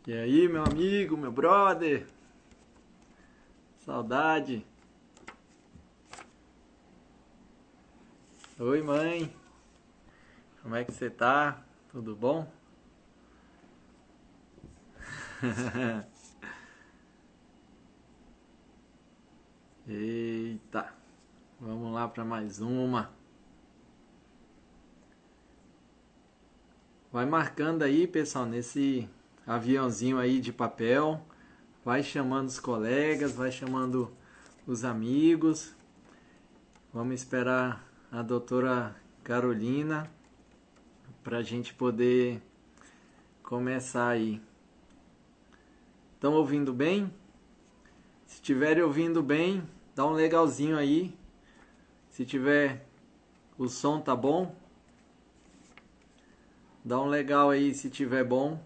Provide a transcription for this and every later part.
E aí, meu amigo, meu brother? Saudade. Oi, mãe. Como é que você tá? Tudo bom? Eita, vamos lá para mais uma. Vai marcando aí, pessoal, nesse aviãozinho aí de papel. Vai chamando os colegas, vai chamando os amigos. Vamos esperar a doutora Carolina para a gente poder começar aí. Estão ouvindo bem? Se estiverem ouvindo bem, dá um legalzinho aí. Se tiver o som tá bom, dá um legal aí se tiver bom.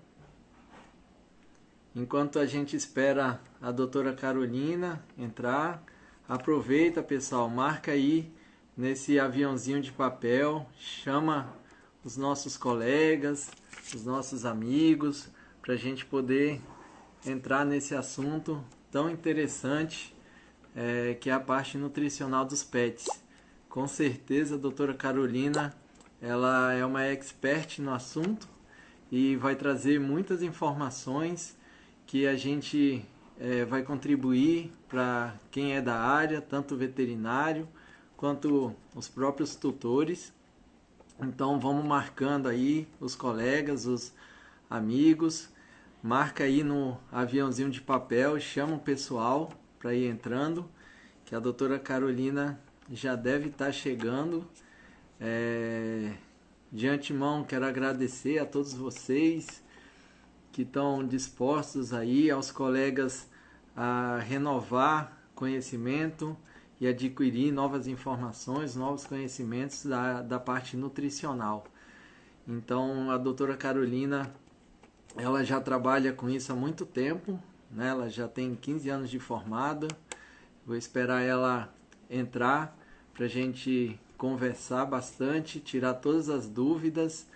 Enquanto a gente espera a doutora Carolina entrar, aproveita, pessoal, marca aí nesse aviãozinho de papel, chama os nossos colegas, os nossos amigos, para a gente poder entrar nesse assunto tão interessante que é a parte nutricional dos pets. Com certeza a doutora Carolina ela é uma expert no assunto e vai trazer muitas informações que a gente vai contribuir para quem é da área, tanto o veterinário quanto os próprios tutores. Então vamos marcando aí os colegas, os amigos, marca aí no aviãozinho de papel, chama o pessoal para ir entrando, que a doutora Carolina já deve estar chegando. É, de antemão, quero agradecer a todos vocês que estão dispostos aí, aos colegas a renovar conhecimento e adquirir novas informações, novos conhecimentos da parte nutricional. Então, a doutora Carolina, ela já trabalha com isso há muito tempo, né? Ela já tem 15 anos de formada. Vou esperar ela entrar para a gente conversar bastante, tirar todas as dúvidas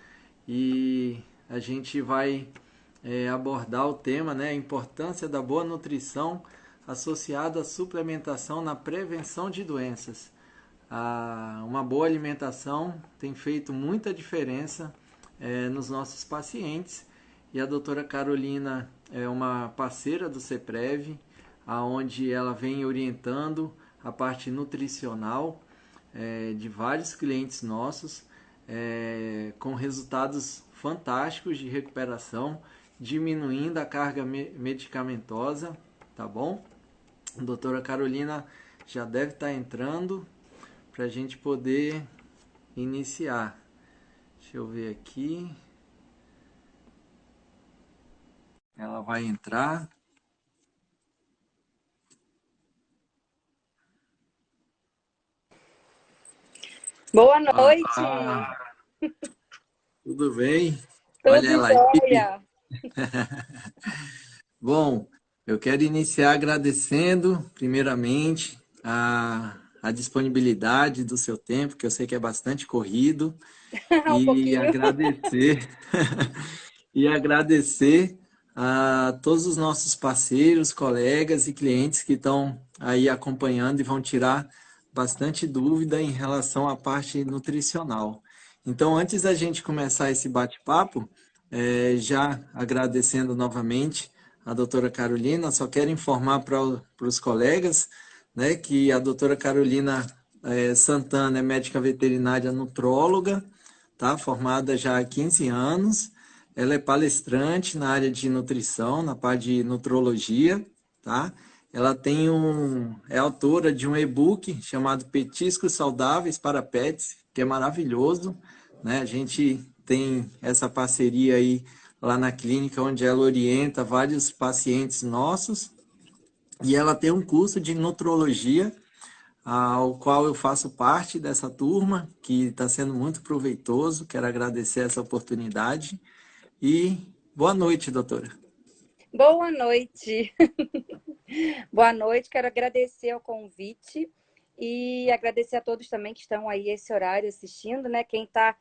e a gente vai abordar o tema, né? A importância da boa nutrição associada à suplementação na prevenção de doenças. Uma boa alimentação tem feito muita diferença nos nossos pacientes e a doutora Carolina é uma parceira do CEPREV, aonde ela vem orientando a parte nutricional de vários clientes nossos, com resultados fantásticos de recuperação, diminuindo a carga medicamentosa, tá bom? A doutora Carolina já deve estar entrando para a gente poder iniciar. Deixa eu ver aqui. Ela vai entrar. Boa noite, Olá, tudo bem? Olha tudo ela aí. jóia? Bom, eu quero iniciar agradecendo, primeiramente, a disponibilidade do seu tempo, que eu sei que é bastante corrido, Um e pouquinho. agradecer, e agradecer a todos os nossos parceiros, colegas e clientes que estão aí acompanhando e vão tirar bastante dúvida em relação à parte nutricional. Então, antes da gente começar esse bate-papo, já agradecendo novamente a doutora Carolina, só quero informar para os colegas, né, que a doutora Carolina Santana é médica veterinária nutróloga, tá? Formada já há 15 anos. Ela é palestrante na área de nutrição, na parte de nutrologia, tá? Ela é autora de um e-book chamado Petiscos Saudáveis para Pets, que é maravilhoso, né? A gente tem essa parceria aí lá na clínica, onde ela orienta vários pacientes nossos, e ela tem um curso de nutrologia ao qual eu faço parte dessa turma, que está sendo muito proveitoso. Quero agradecer essa oportunidade e boa noite, doutora. Boa noite. Boa noite, quero agradecer o convite e agradecer a todos também que estão aí esse horário assistindo, né? Quem está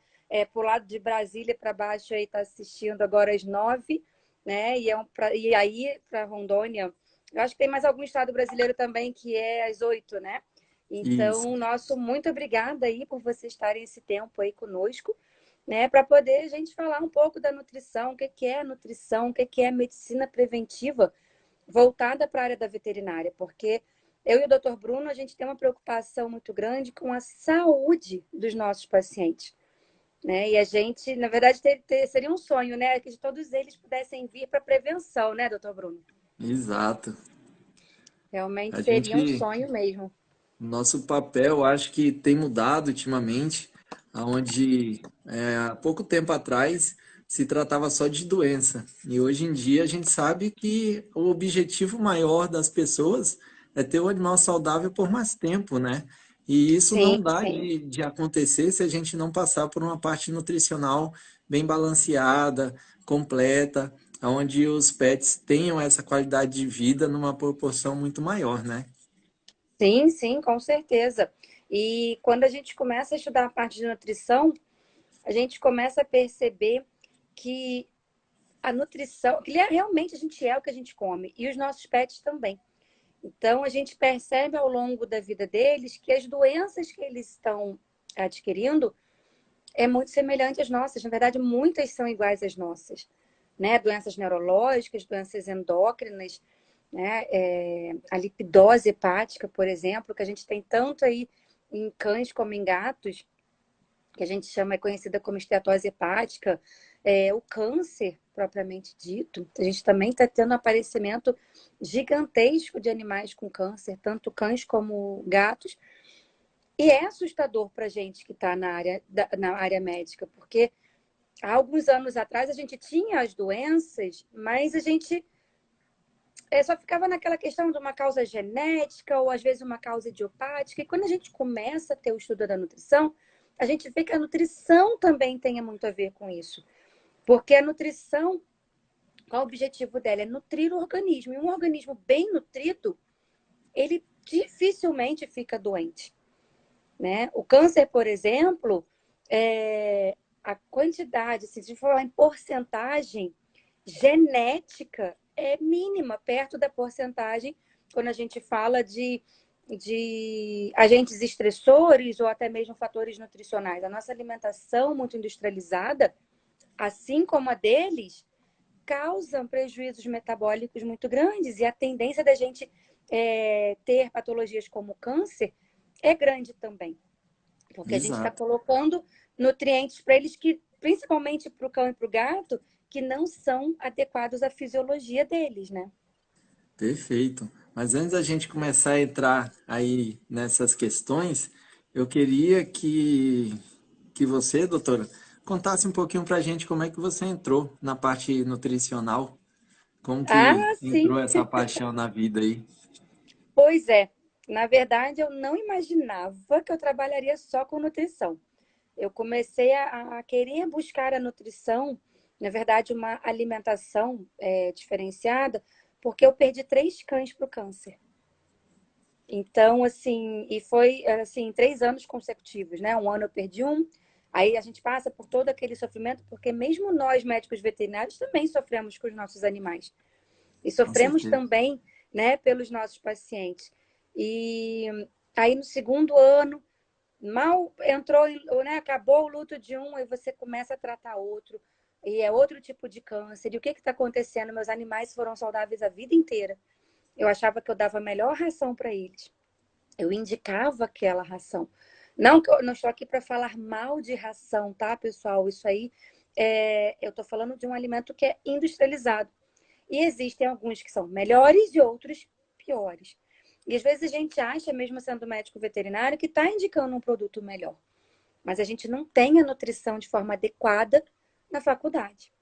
por lado de Brasília para baixo aí está assistindo agora às 9, né? E aí, para Rondônia, eu acho que tem mais algum estado brasileiro também que é às 8, né? Isso. Então, nosso muito obrigada aí por vocês estarem esse tempo aí conosco, né? Para poder a gente falar um pouco da nutrição, o que é nutrição, o que é medicina preventiva voltada para a área da veterinária, porque eu e o Dr. Bruno, a gente tem uma preocupação muito grande com a saúde dos nossos pacientes, né? E a gente, na verdade, seria um sonho, né? Que todos eles pudessem vir para prevenção, né, Dr. Bruno? Exato. Realmente A seria um gente, sonho mesmo. nosso papel, acho que tem mudado ultimamente, onde há pouco tempo atrás se tratava só de doença. E hoje em dia a gente sabe que o objetivo maior das pessoas é ter o animal saudável por mais tempo, né? E isso Sim, não dá sim. de acontecer se a gente não passar por uma parte nutricional bem balanceada, completa, onde os pets tenham essa qualidade de vida numa proporção muito maior, né? Sim, sim, com certeza. E quando a gente começa a estudar a parte de nutrição, a gente começa a perceber que a nutrição, que realmente a gente é o que a gente come, e os nossos pets também. Então, a gente percebe ao longo da vida deles que as doenças que eles estão adquirindo é muito semelhante às nossas. Na verdade, muitas são iguais às nossas, né? Doenças neurológicas, doenças endócrinas, né? A lipidose hepática, por exemplo, que a gente tem tanto aí em cães como em gatos, que a gente chama, é conhecida como esteatose hepática, o câncer propriamente dito. A gente também está tendo um aparecimento gigantesco de animais com câncer, tanto cães como gatos. E é assustador para a gente que está na área médica, porque há alguns anos atrás a gente tinha as doenças, mas a gente só ficava naquela questão de uma causa genética ou às vezes uma causa idiopática. E quando a gente começa a ter o estudo da nutrição, a gente vê que a nutrição também tem muito a ver com isso. Porque a nutrição, qual o objetivo dela? É nutrir o organismo. E um organismo bem nutrido, ele dificilmente fica doente, né? O câncer, por exemplo, a quantidade, se a gente falar em porcentagem genética, é mínima, perto da porcentagem quando a gente fala de agentes estressores ou até mesmo fatores nutricionais. A nossa alimentação muito industrializada, assim como a deles, causam prejuízos metabólicos muito grandes e a tendência da gente ter patologias como câncer é grande também, porque a gente está Exato. colocando nutrientes para eles que, principalmente para o cão e para o gato, que não são adequados à fisiologia deles, né? Perfeito. Mas antes da gente começar a entrar aí nessas questões, eu queria que você, doutora, contasse um pouquinho para a gente como é que você entrou na parte nutricional, como que Ah, entrou sim. essa paixão na vida aí. Pois é. Na verdade, eu não imaginava que eu trabalharia só com nutrição. Eu comecei a querer buscar a nutrição, na verdade, uma alimentação diferenciada, porque eu perdi 3 cães para o câncer. Então, assim, e foi assim, 3 anos consecutivos, né? Um ano eu perdi um, aí a gente passa por todo aquele sofrimento, porque mesmo nós, médicos veterinários, também sofremos com os nossos animais. E Com sofremos certeza. também, né, pelos nossos pacientes. E aí no segundo ano, mal entrou, né, acabou o luto de um, aí você começa a tratar outro, e é outro tipo de câncer. E o que está acontecendo? Meus animais foram saudáveis a vida inteira. Eu achava que eu dava a melhor ração para eles. Eu indicava aquela ração. Não que eu não estou aqui para falar mal de ração, tá, pessoal? Isso aí eu estou falando de um alimento que é industrializado. E existem alguns que são melhores e outros piores. E às vezes a gente acha, mesmo sendo médico veterinário, que está indicando um produto melhor. Mas a gente não tem a nutrição de forma adequada na faculdade,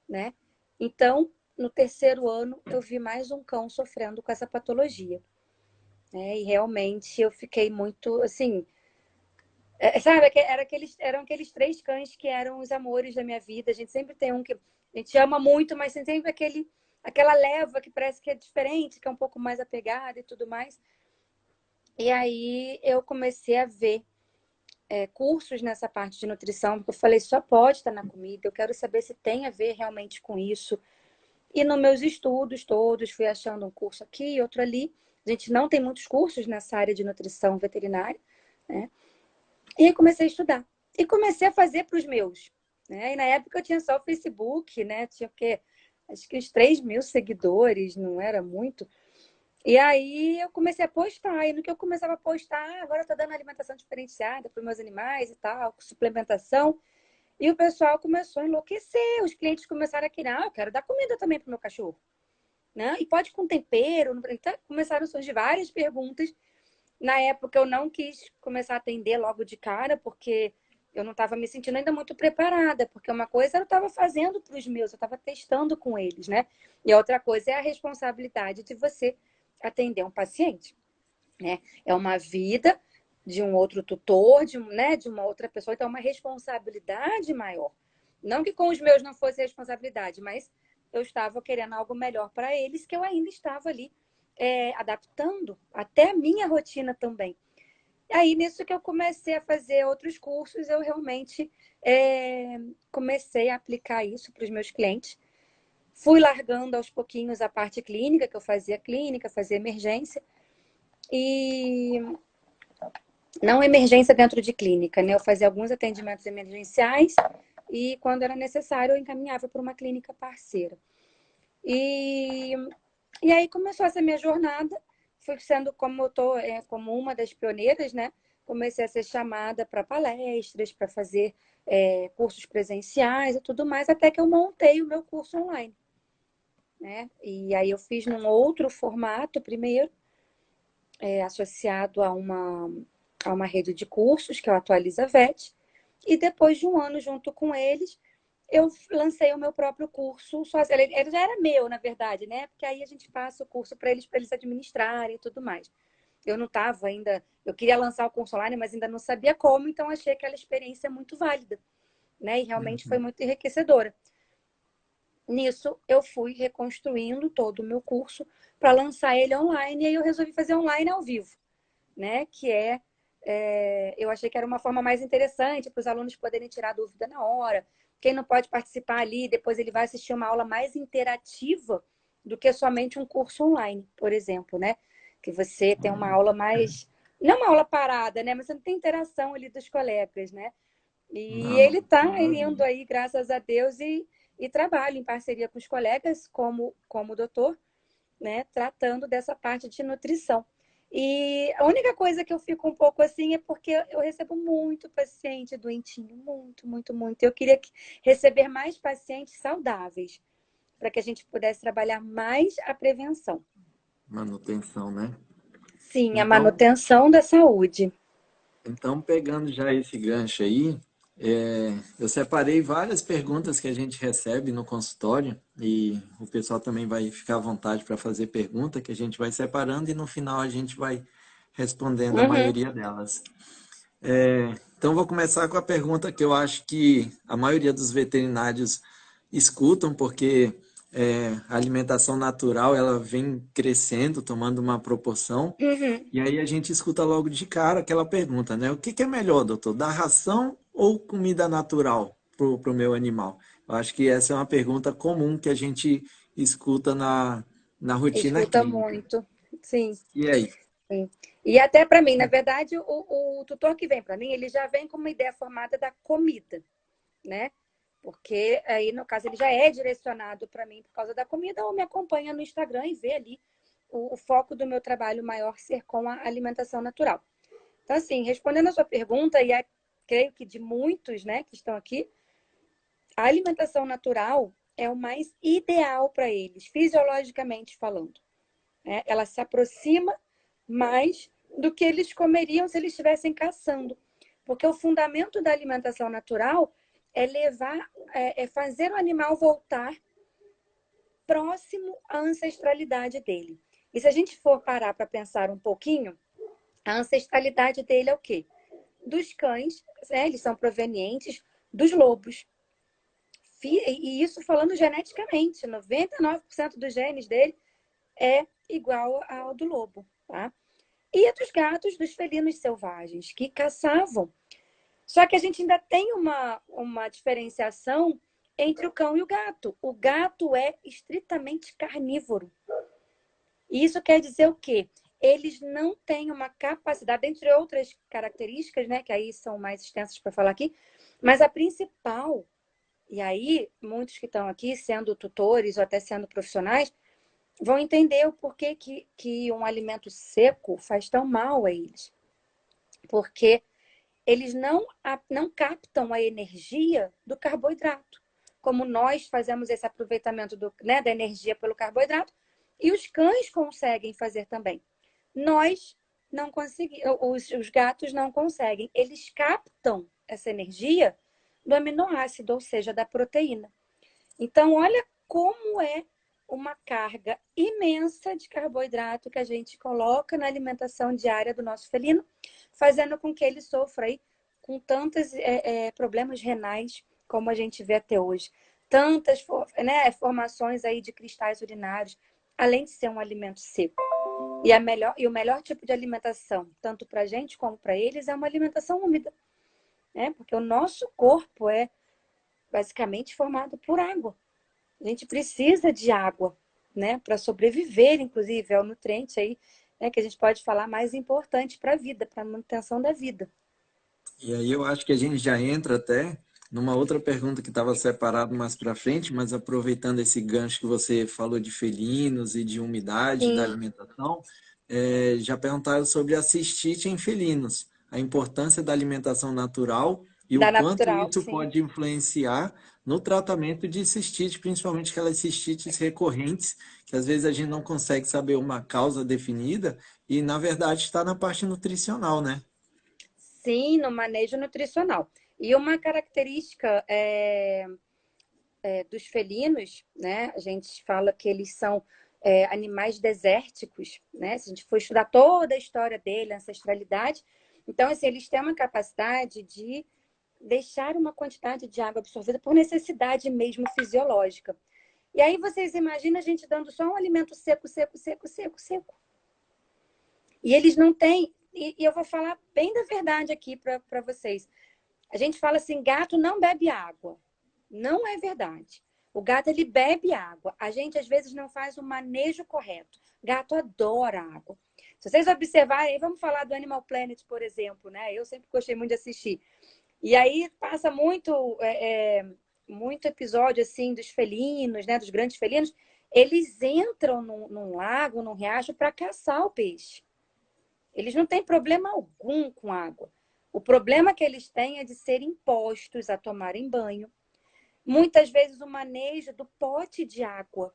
né? Então, no terceiro ano, eu vi mais um cão sofrendo com essa patologia, né? E realmente eu fiquei muito, assim, sabe, eram aqueles 3 cães que eram os amores da minha vida. A gente sempre tem um que a gente ama muito, mas tem sempre aquela leva que parece que é diferente, que é um pouco mais apegada e tudo mais. E aí eu comecei a ver cursos nessa parte de nutrição, porque eu falei, só pode estar na comida, eu quero saber se tem a ver realmente com isso. E nos meus estudos todos, fui achando um curso aqui, outro ali. A gente não tem muitos cursos nessa área de nutrição veterinária, né? E aí comecei a estudar. E comecei a fazer para os meus, né? E na época eu tinha só o Facebook, né? Tinha o quê? Acho que uns 3.000 seguidores, não era muito. E aí eu comecei a postar. E no que eu começava a postar, agora eu tô dando alimentação diferenciada para os meus animais e tal, suplementação. E o pessoal começou a enlouquecer. Os clientes começaram a querer, eu quero dar comida também para o meu cachorro, né? E pode com tempero. Então, começaram a surgir várias perguntas. Na época eu não quis começar a atender logo de cara, porque eu não estava me sentindo ainda muito preparada, porque uma coisa eu estava fazendo para os meus, eu estava testando com eles, né? E a outra coisa é a responsabilidade de você atender um paciente, né? É uma vida de um outro tutor, né, de uma outra pessoa, então é uma responsabilidade maior. Não que com os meus não fosse responsabilidade, mas eu estava querendo algo melhor para eles, que eu ainda estava ali adaptando até a minha rotina também. Aí, nisso que eu comecei a fazer outros cursos, eu realmente comecei a aplicar isso para os meus clientes. Fui largando aos pouquinhos a parte clínica, que eu fazia clínica, fazia emergência. E não emergência dentro de clínica, né? Eu fazia alguns atendimentos emergenciais e, quando era necessário, eu encaminhava para uma clínica parceira. E aí começou essa minha jornada. Fui sendo, como eu tô, como uma das pioneiras, né? Comecei a ser chamada para palestras, para fazer cursos presenciais e tudo mais, até que eu montei o meu curso online, né? E aí eu fiz num outro formato primeiro, associado a uma rede de cursos, que é o Atualiza Vet, e depois de um ano junto com eles, eu lancei o meu próprio curso. Ele já era meu, na verdade, né? Porque aí a gente passa o curso para eles administrarem e tudo mais. Eu não estava ainda... Eu queria lançar o curso online, mas ainda não sabia como, então achei aquela experiência muito válida, né? E realmente foi muito enriquecedora. Nisso, eu fui reconstruindo todo o meu curso para lançar ele online, e aí eu resolvi fazer online ao vivo, né? Que eu achei que era uma forma mais interessante para os alunos poderem tirar dúvida na hora. Quem não pode participar ali, depois ele vai assistir uma aula mais interativa do que somente um curso online, por exemplo, né? Que você tem uma aula mais... Não uma aula parada, né? Mas você não tem interação ali dos colegas, né? E Não, ele está maravilha. indo aí, graças a Deus, e trabalha em parceria com os colegas, como doutor, né? Tratando dessa parte de nutrição. E a única coisa que eu fico um pouco assim é porque eu recebo muito paciente doentinho, muito, muito, muito. Eu queria receber mais pacientes saudáveis, para que a gente pudesse trabalhar mais a prevenção. Manutenção, né? Sim, a Então, manutenção da saúde. Então, pegando já esse gancho aí, eu separei várias perguntas que a gente recebe no consultório e o pessoal também vai ficar à vontade para fazer pergunta, que a gente vai separando e no final a gente vai respondendo a Uhum. maioria delas. Então, vou começar com a pergunta que eu acho que a maioria dos veterinários escutam, porque a alimentação natural ela vem crescendo, tomando uma proporção. Uhum. E aí a gente escuta logo de cara aquela pergunta, né? O que que é melhor, doutor? Dar ração ou comida natural pro meu animal? Eu acho que essa é uma pergunta comum que a gente escuta na rotina Escuta clínica. muito. Sim. E aí? Sim. E até para mim, na verdade, o tutor que vem para mim, ele já vem com uma ideia formada da comida, né? Porque aí, no caso, ele já é direcionado para mim por causa da comida, ou me acompanha no Instagram e vê ali o foco do meu trabalho maior ser com a alimentação natural. Então, assim, respondendo a sua pergunta, e creio que de muitos, né, que estão aqui, a alimentação natural é o mais ideal para eles, fisiologicamente falando, né? Ela se aproxima mais do que eles comeriam se eles estivessem caçando. Porque o fundamento da alimentação natural é fazer o animal voltar próximo à ancestralidade dele. E se a gente for parar para pensar um pouquinho, a ancestralidade dele é o quê? Dos cães, né? Eles são provenientes dos lobos. E isso falando geneticamente, 99% dos genes dele é igual ao do lobo, tá? E dos gatos, dos felinos selvagens, que caçavam. Só que a gente ainda tem uma diferenciação entre o cão e o gato. O gato é estritamente carnívoro. E isso quer dizer o quê? Eles não têm uma capacidade, entre outras características, né, que aí são mais extensas para falar aqui, mas a principal, e aí muitos que estão aqui, sendo tutores ou até sendo profissionais, vão entender o porquê que um alimento seco faz tão mal a eles. Porque eles não captam a energia do carboidrato. Como nós fazemos esse aproveitamento da energia pelo carboidrato, e os cães conseguem fazer também. Nós não conseguimos, os gatos não conseguem. Eles captam essa energia do aminoácido, ou seja, da proteína. Então, olha como é uma carga imensa de carboidrato que a gente coloca na alimentação diária do nosso felino, fazendo com que ele sofra aí com tantos problemas renais, como a gente vê até hoje. Tantas formações aí de cristais urinários, além de ser um alimento seco. E o melhor tipo de alimentação, tanto para a gente como para eles, é uma alimentação úmida. Né? Porque o nosso corpo é basicamente formado por água. A gente precisa de água, né, para sobreviver, inclusive, é o nutriente aí, né, que a gente pode falar mais importante para a vida, para a manutenção da vida. E aí eu acho que a gente já entra até numa outra pergunta que estava separado mais para frente, mas aproveitando esse gancho que você falou de felinos e de umidade da Sim, alimentação, já perguntaram sobre a cistite em felinos, a importância da alimentação natural e o da quanto natural, isso sim. pode influenciar no tratamento de cistite, principalmente aquelas cistites recorrentes, que às vezes a gente não consegue saber uma causa definida e, na verdade, está na parte nutricional, né? Sim, no manejo nutricional. E uma característica dos felinos, né? A gente fala que eles são animais desérticos, né? Se a gente for estudar toda a história dele, a ancestralidade, então assim, eles têm uma capacidade de deixar uma quantidade de água absorvida por necessidade mesmo fisiológica. E aí vocês imaginam a gente dando só um alimento seco, seco, seco, seco, seco. E eles não têm. E eu vou falar bem da verdade aqui para vocês. A gente fala assim: gato não bebe água. Não é verdade. O gato ele bebe água. A gente às vezes não faz o manejo correto. Gato adora água. Se vocês observarem, vamos falar do Animal Planet, por exemplo, né? Eu sempre gostei muito de assistir. E aí passa muito episódio assim dos felinos, né? Dos grandes felinos. Eles entram num lago, num riacho para caçar o peixe. Eles não têm problema algum com água. O problema que eles têm é de serem impostos a tomarem banho. Muitas vezes o manejo do pote de água.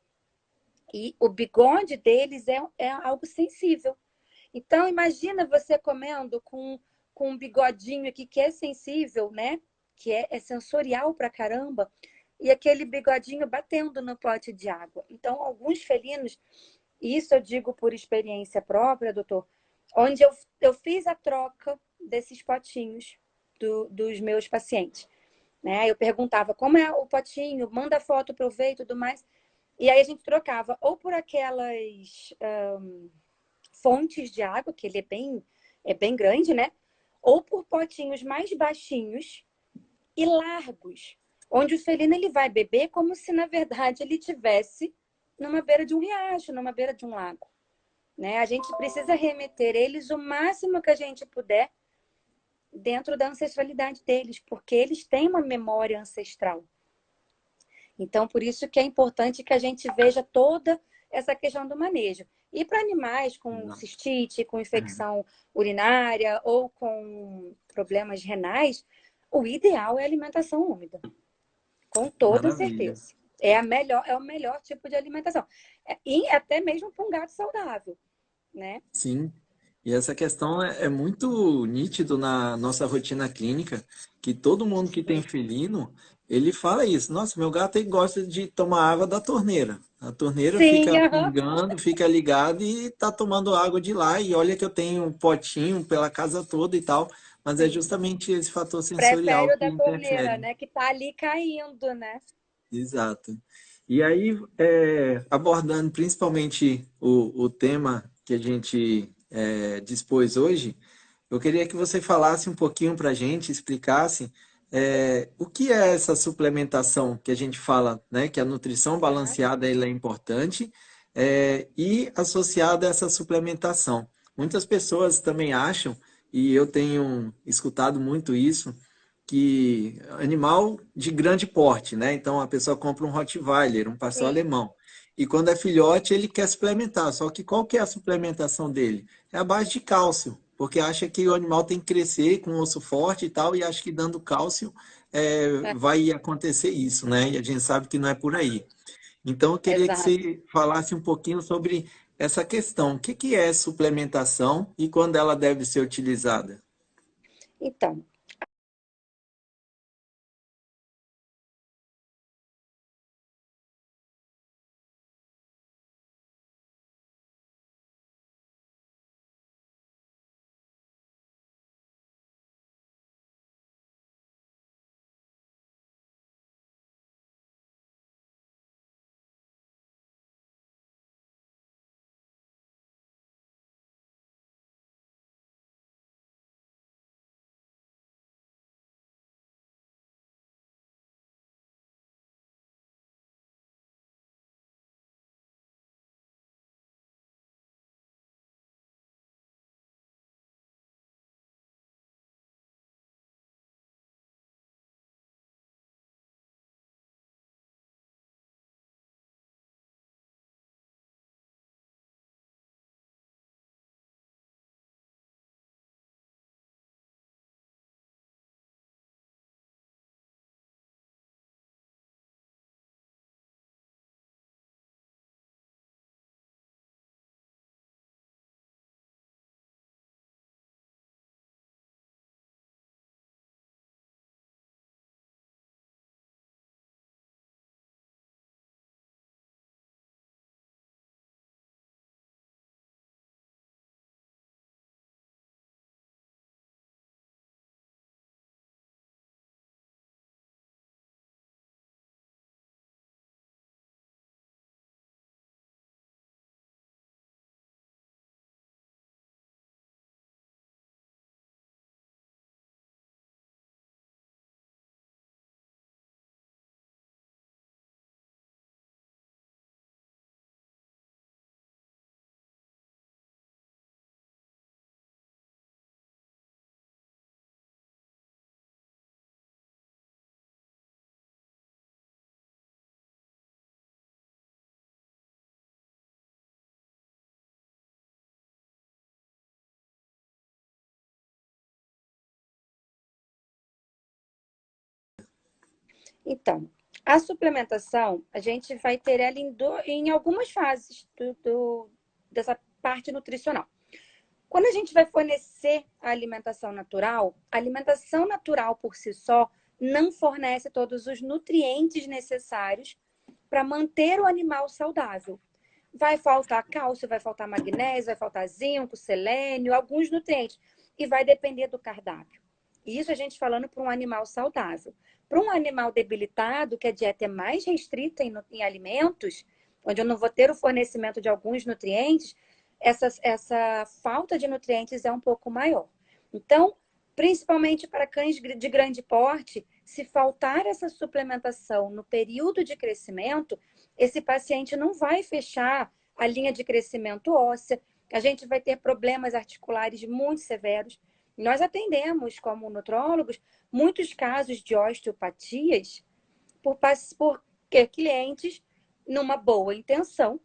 E o bigode deles é algo sensível. Então, imagina você comendo com um bigodinho aqui que é sensível, né? Que é sensorial pra caramba. E aquele bigodinho batendo no pote de água. Então, alguns felinos, isso eu digo por experiência própria, doutor, onde eu fiz a troca desses potinhos dos meus pacientes. Né? Eu perguntava como é o potinho, manda foto para eu ver e tudo mais. E aí a gente trocava ou por aquelas fontes de água, que ele é bem grande, né? Ou por potinhos mais baixinhos e largos, onde o felino ele vai beber como se, na verdade, ele tivesse numa beira de um riacho, numa beira de um lago. Né? A gente precisa remeter eles o máximo que a gente puder dentro da ancestralidade deles, porque eles têm uma memória ancestral. Então, por isso que é importante que a gente veja toda essa questão do manejo. E para animais com Exato. cistite, com infecção urinária ou com problemas renais, o ideal é a alimentação úmida, com toda Maravilha. certeza. É o melhor tipo de alimentação. E até mesmo para um gato saudável, né? Sim. E essa questão é muito nítido na nossa rotina clínica, que todo mundo que tem felino, ele fala isso. Nossa, meu gato ele gosta de tomar água da torneira. A torneira Sim, fica aham. pingando, fica ligada e tá tomando água de lá. E olha que eu tenho um potinho pela casa toda e tal, mas é Sim. justamente esse fator sensorial Prefere o que da torneira, interfere. né? Que tá ali caindo, né? Exato. E aí, abordando principalmente o tema que a gente dispôs hoje, eu queria que você falasse um pouquinho para a gente, explicasse O que é essa suplementação que a gente fala, né? Que a nutrição Aham. balanceada ela é importante, e associada a essa suplementação. Muitas pessoas também acham, e eu tenho escutado muito isso, que animal de grande porte, né? Então a pessoa compra um Rottweiler, um pastor Sim, alemão, e quando é filhote ele quer suplementar. Só que qual que é a suplementação dele? É a base de cálcio, porque acha que o animal tem que crescer com osso forte e tal, e acha que dando cálcio é, vai acontecer isso, né? E a gente sabe que não é por aí. Então, eu queria que exato. você falasse um pouquinho sobre essa questão. O que que é suplementação e quando ela deve ser utilizada? Então, então, a suplementação, a gente vai ter ela em algumas fases dessa parte nutricional. Quando a gente vai fornecer a alimentação natural por si só não fornece todos os nutrientes necessários para manter o animal saudável. Vai faltar cálcio, vai faltar magnésio, vai faltar zinco, selênio, alguns nutrientes. E vai depender do cardápio. Isso a gente falando para um animal saudável. Para um animal debilitado, que a dieta é mais restrita em alimentos, onde eu não vou ter o fornecimento de alguns nutrientes, essa falta de nutrientes é um pouco maior. Então, principalmente para cães de grande porte, se faltar essa suplementação no período de crescimento, esse paciente não vai fechar a linha de crescimento óssea, a gente vai ter problemas articulares muito severos. Nós atendemos, como nutrólogos, muitos casos de osteopatias por clientes, numa boa intenção,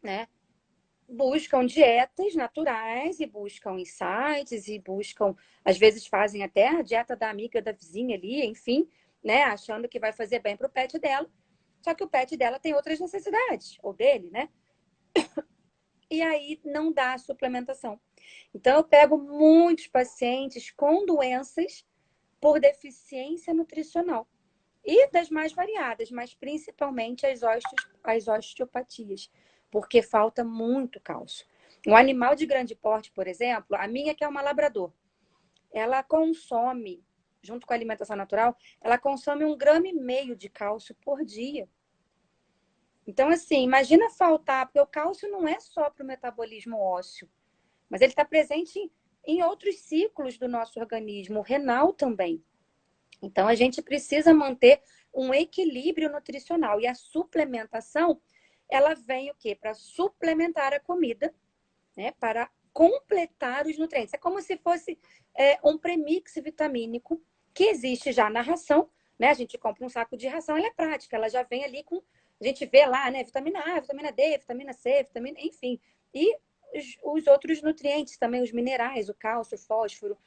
né? Buscam dietas naturais e buscam insights e buscam, às vezes fazem até a dieta da amiga da vizinha ali, enfim, né? Achando que vai fazer bem para o pet dela. Só que o pet dela tem outras necessidades, ou dele, né? E aí não dá a suplementação. Então, eu pego muitos pacientes com doenças por deficiência nutricional. E das mais variadas, mas principalmente as osteopatias, porque falta muito cálcio. Um animal de grande porte, por exemplo, a minha que é uma labrador, ela consome, junto com a alimentação natural, ela consome 1,5 gramas de cálcio por dia. Então, assim, imagina faltar, porque o cálcio não é só para o metabolismo ósseo, mas ele está presente em outros ciclos do nosso organismo, o renal também. Então, a gente precisa manter um equilíbrio nutricional. E a suplementação, ela vem o quê? Para suplementar a comida, né? Para completar os nutrientes. É como se fosse um premix vitamínico que existe já na ração, né? A gente compra um saco de ração, ela é prática, ela já vem ali com... A gente vê lá, né? Vitamina A, vitamina D, vitamina C, vitamina... Enfim. E os outros nutrientes também, os minerais, o cálcio, o fósforo,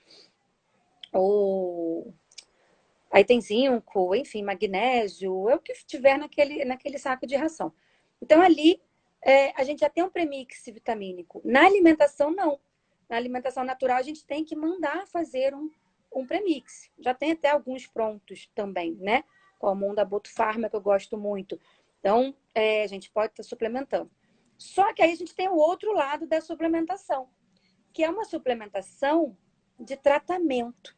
o... Aí tem zinco, enfim, magnésio, é o que tiver naquele saco de ração. Então, ali, a gente já tem um premix vitamínico. Na alimentação, não. Na alimentação natural, a gente tem que mandar fazer um premix. Já tem até alguns prontos também, né? Como um da Botufarma, que eu gosto muito. Então, a gente pode estar suplementando. Só que aí a gente tem o outro lado da suplementação, que é uma suplementação de tratamento.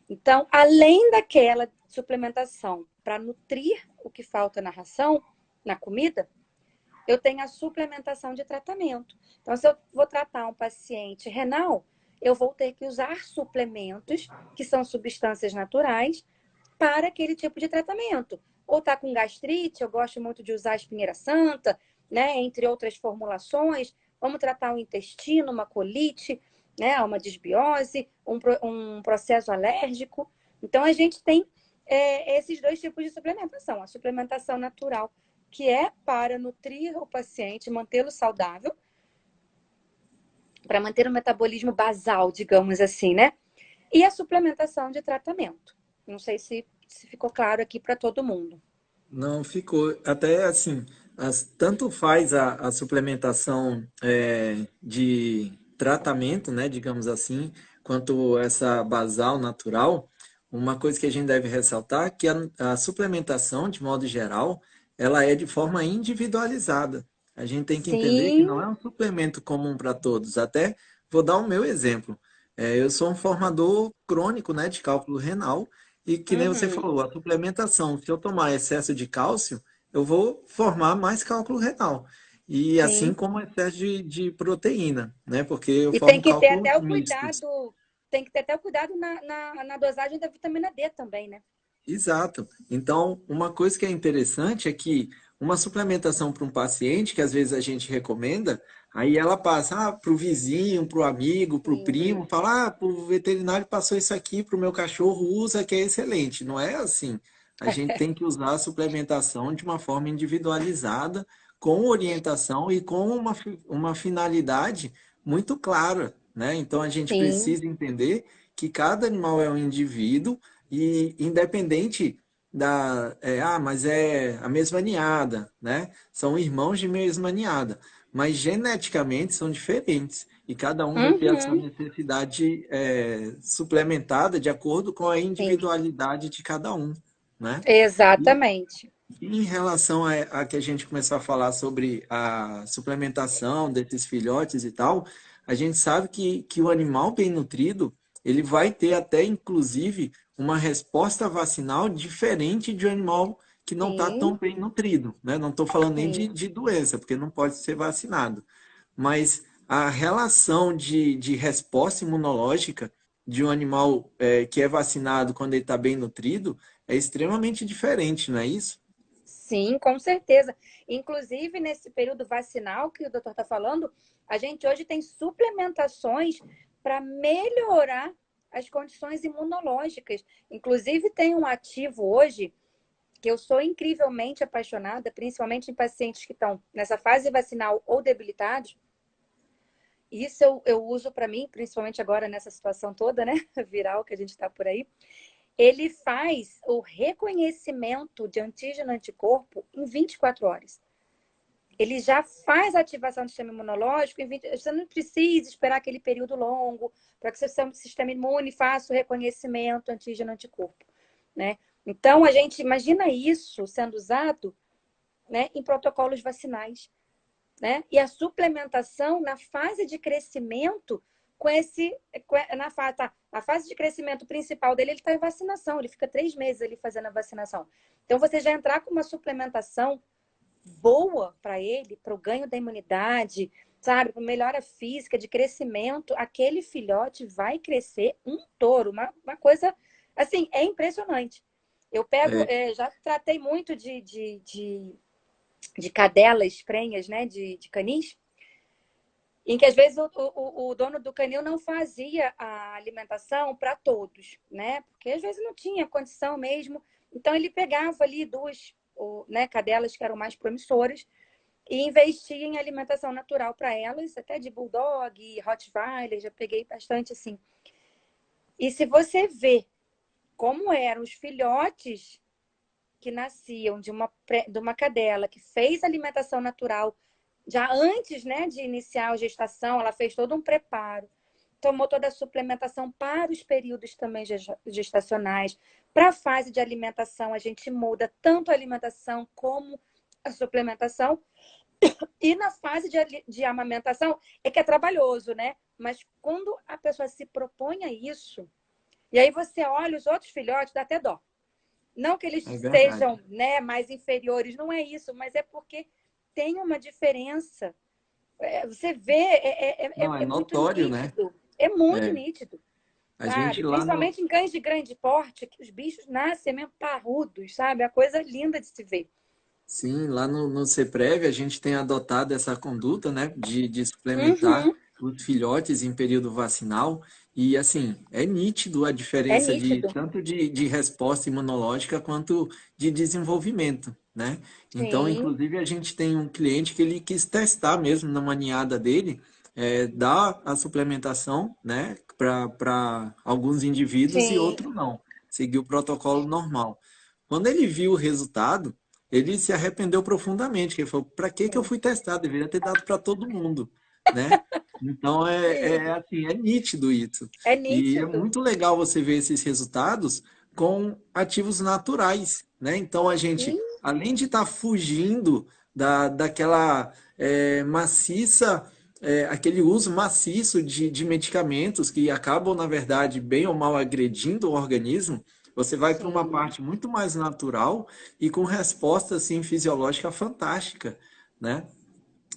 Então, além daquela suplementação para nutrir o que falta na ração, na comida, eu tenho a suplementação de tratamento. Então, se eu vou tratar um paciente renal, eu vou ter que usar suplementos, que são substâncias naturais, para aquele tipo de tratamento. Ou tá com gastrite, eu gosto muito de usar a espinheira santa, né? Entre outras formulações. Vamos tratar o intestino, uma colite, né? Uma desbiose, um processo alérgico. Então, a gente tem esses dois tipos de suplementação. A suplementação natural, que é para nutrir o paciente, mantê-lo saudável, para manter o metabolismo basal, digamos assim, né? E a suplementação de tratamento. Não sei se ficou claro aqui para todo mundo. Não ficou. Até assim, tanto faz a suplementação de tratamento, né, digamos assim, quanto essa basal natural. Uma coisa que a gente deve ressaltar é que a suplementação, de modo geral, ela é de forma individualizada. A gente tem que entender que não Sim. é um suplemento comum para todos. Até vou dar o meu exemplo. Eu sou um formador crônico, né, de cálculo renal. E que nem você Uhum. falou, a suplementação, se eu tomar excesso de cálcio, eu vou formar mais cálculo renal. E assim Sim. como excesso de proteína, né? Porque eu E tem formo que ter cálculos até o mistos. cuidado, tem que ter até o cuidado na dosagem da vitamina D também, né? Exato. Então, uma coisa que é interessante é que uma suplementação para um paciente, que às vezes a gente recomenda, aí ela passa para o vizinho, para o amigo, para o Sim. primo, fala, o veterinário passou isso aqui para o meu cachorro, usa que é excelente. Não é assim. A gente tem que usar a suplementação de uma forma individualizada, com orientação e com uma finalidade muito clara, né? Então, a gente Sim. precisa entender que cada animal é um indivíduo e independente mas é a mesma ninhada, né? São irmãos de mesma ninhada, mas geneticamente são diferentes e cada um vai ter a sua Uhum. necessidade suplementada de acordo com a Sim. individualidade de cada um, né? E Exatamente. em relação a que a gente começou a falar sobre a suplementação desses filhotes e tal, a gente sabe que o animal bem nutrido, ele vai ter até, inclusive, uma resposta vacinal diferente de um animal que não está tão Sim. bem nutrido, né? Não estou falando nem Sim. de doença, porque não pode ser vacinado. Mas a relação de resposta imunológica de um animal que é vacinado quando ele está bem nutrido é extremamente diferente, não é isso? Sim, com certeza. Inclusive, nesse período vacinal que o doutor está falando, a gente hoje tem suplementações para melhorar as condições imunológicas. Inclusive, tem um ativo hoje que eu sou incrivelmente apaixonada, principalmente em pacientes que estão nessa fase vacinal ou debilitados. Isso eu uso para mim, principalmente agora nessa situação toda, né? Viral que a gente está por aí. Ele faz o reconhecimento de antígeno anticorpo em 24 horas. Ele já faz a ativação do sistema imunológico em 20... Você não precisa esperar aquele período longo para que o seu sistema imune faça o reconhecimento antígeno anticorpo, né? Então, a gente imagina isso sendo usado, né, em protocolos vacinais, né? E a suplementação na fase de crescimento com esse na fase de crescimento principal dele, ele está em vacinação, ele fica 3 meses ali fazendo a vacinação. Então você já entrar com uma suplementação boa para ele, para o ganho da imunidade, sabe, para melhora física, de crescimento, aquele filhote vai crescer um touro, uma coisa Assim, é impressionante. Eu pego, É, já tratei muito de cadelas prenhas, né, de canis, em que às vezes o dono do canil não fazia a alimentação para todos, né? Porque às vezes não tinha condição mesmo. Então ele pegava ali duas, né, cadelas que eram mais promissoras e investia em alimentação natural para elas, até de bulldog, rottweiler, já peguei bastante assim. E se você vê como eram os filhotes que nasciam de uma cadela que fez alimentação natural já antes, né, de iniciar a gestação, ela fez todo um preparo, tomou toda a suplementação para os períodos também gestacionais. Para a fase de alimentação, a gente muda tanto a alimentação como a suplementação. E na fase de amamentação, é que é trabalhoso, né? Mas quando a pessoa se propõe a isso, e aí você olha os outros filhotes, dá até dó. Não que eles é sejam, verdade. né, mais inferiores, não é isso, mas é porque tem uma diferença. Você vê, Não, é é muito notório, né? nítido. É muito É, nítido, a sabe? gente lá no, Principalmente em cães de grande porte, que os bichos nascem mesmo parrudos, sabe? É a coisa linda de se ver. sim, lá no CEPREV a gente tem adotado essa conduta, né, de suplementar Uhum, os filhotes em período vacinal e, assim, é nítido a é diferença de nítido. tanto de resposta imunológica quanto de desenvolvimento, né? Então, Sim, inclusive, a gente tem um cliente que ele quis testar mesmo na maniada dele, dar a suplementação, né, para alguns indivíduos e sim. outros não, seguir o protocolo normal. Quando ele viu o resultado, ele se arrependeu profundamente, que ele falou, para que que eu Sim. fui testar? Deveria ter dado para todo mundo, né? Então é assim, é nítido isso. É E é nítido. muito legal você ver esses resultados com ativos naturais, né? Então a gente, Sim, além de estar fugindo daquela maciça, aquele uso maciço de medicamentos que acabam, na verdade, bem ou mal agredindo o organismo, você vai para uma sim. parte muito mais natural e com resposta assim fisiológica fantástica, né?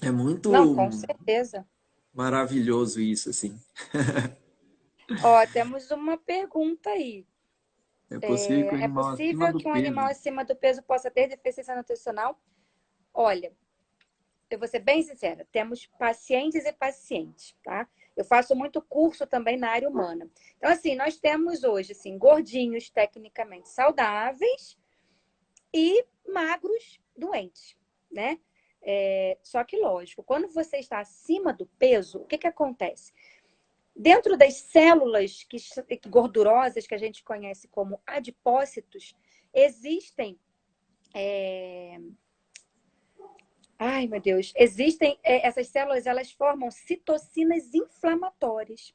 É Não, muito com certeza. maravilhoso isso assim. Ó, temos uma pergunta aí. É possível que o É animal acima possível do que um animal peso. acima do peso possa ter deficiência nutricional? Olha, eu vou ser bem sincera, temos pacientes e pacientes, tá? Eu faço muito curso também na área humana. Então, assim, nós temos hoje, assim, gordinhos tecnicamente saudáveis e magros doentes, né? Só que, lógico, quando você está acima do peso, o que que acontece? Dentro das células gordurosas que a gente conhece como adipócitos, existem ai, meu Deus. Existem essas células, elas formam citocinas inflamatórias,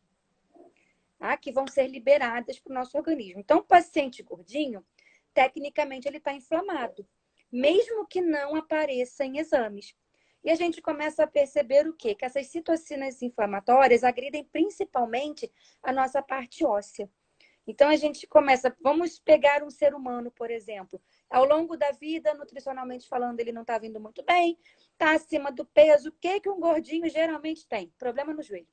tá? Que vão ser liberadas para o nosso organismo. Então, o paciente gordinho, tecnicamente, ele está inflamado, mesmo que não apareça em exames. E a gente começa a perceber o quê? Que essas citocinas inflamatórias agridem principalmente a nossa parte óssea. Então a gente começa, vamos pegar um ser humano, por exemplo. Ao longo da vida, nutricionalmente falando, ele não está vindo muito bem, está acima do peso. O que que um gordinho geralmente tem? Problema no joelho,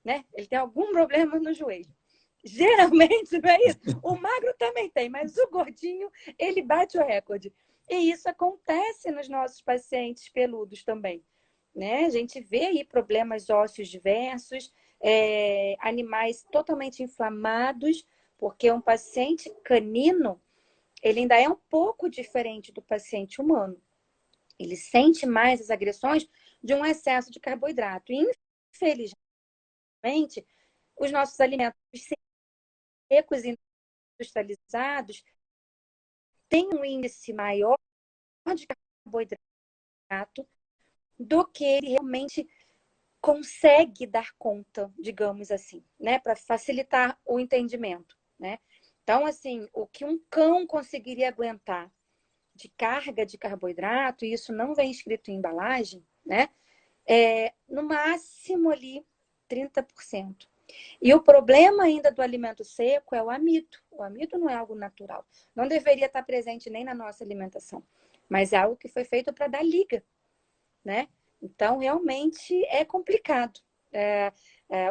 né? Ele tem algum problema no joelho. Geralmente, não é isso? O magro também tem, mas o gordinho, ele bate o recorde. E isso acontece nos nossos pacientes peludos também, né? A gente vê aí problemas ósseos diversos, animais totalmente inflamados, porque um paciente canino, ele ainda é um pouco diferente do paciente humano. Ele sente mais as agressões de um excesso de carboidrato. E, infelizmente, os nossos alimentos secos e industrializados têm um índice maior de carboidrato do que ele realmente consegue dar conta, digamos assim, né, para facilitar o entendimento, né? Então, assim, o que um cão conseguiria aguentar de carga de carboidrato, e isso não vem escrito em embalagem, né? No máximo ali 30%. E o problema ainda do alimento seco é o amido. O amido não é algo natural. Não deveria estar presente nem na nossa alimentação, mas é algo que foi feito para dar liga, né? Então, realmente é complicado.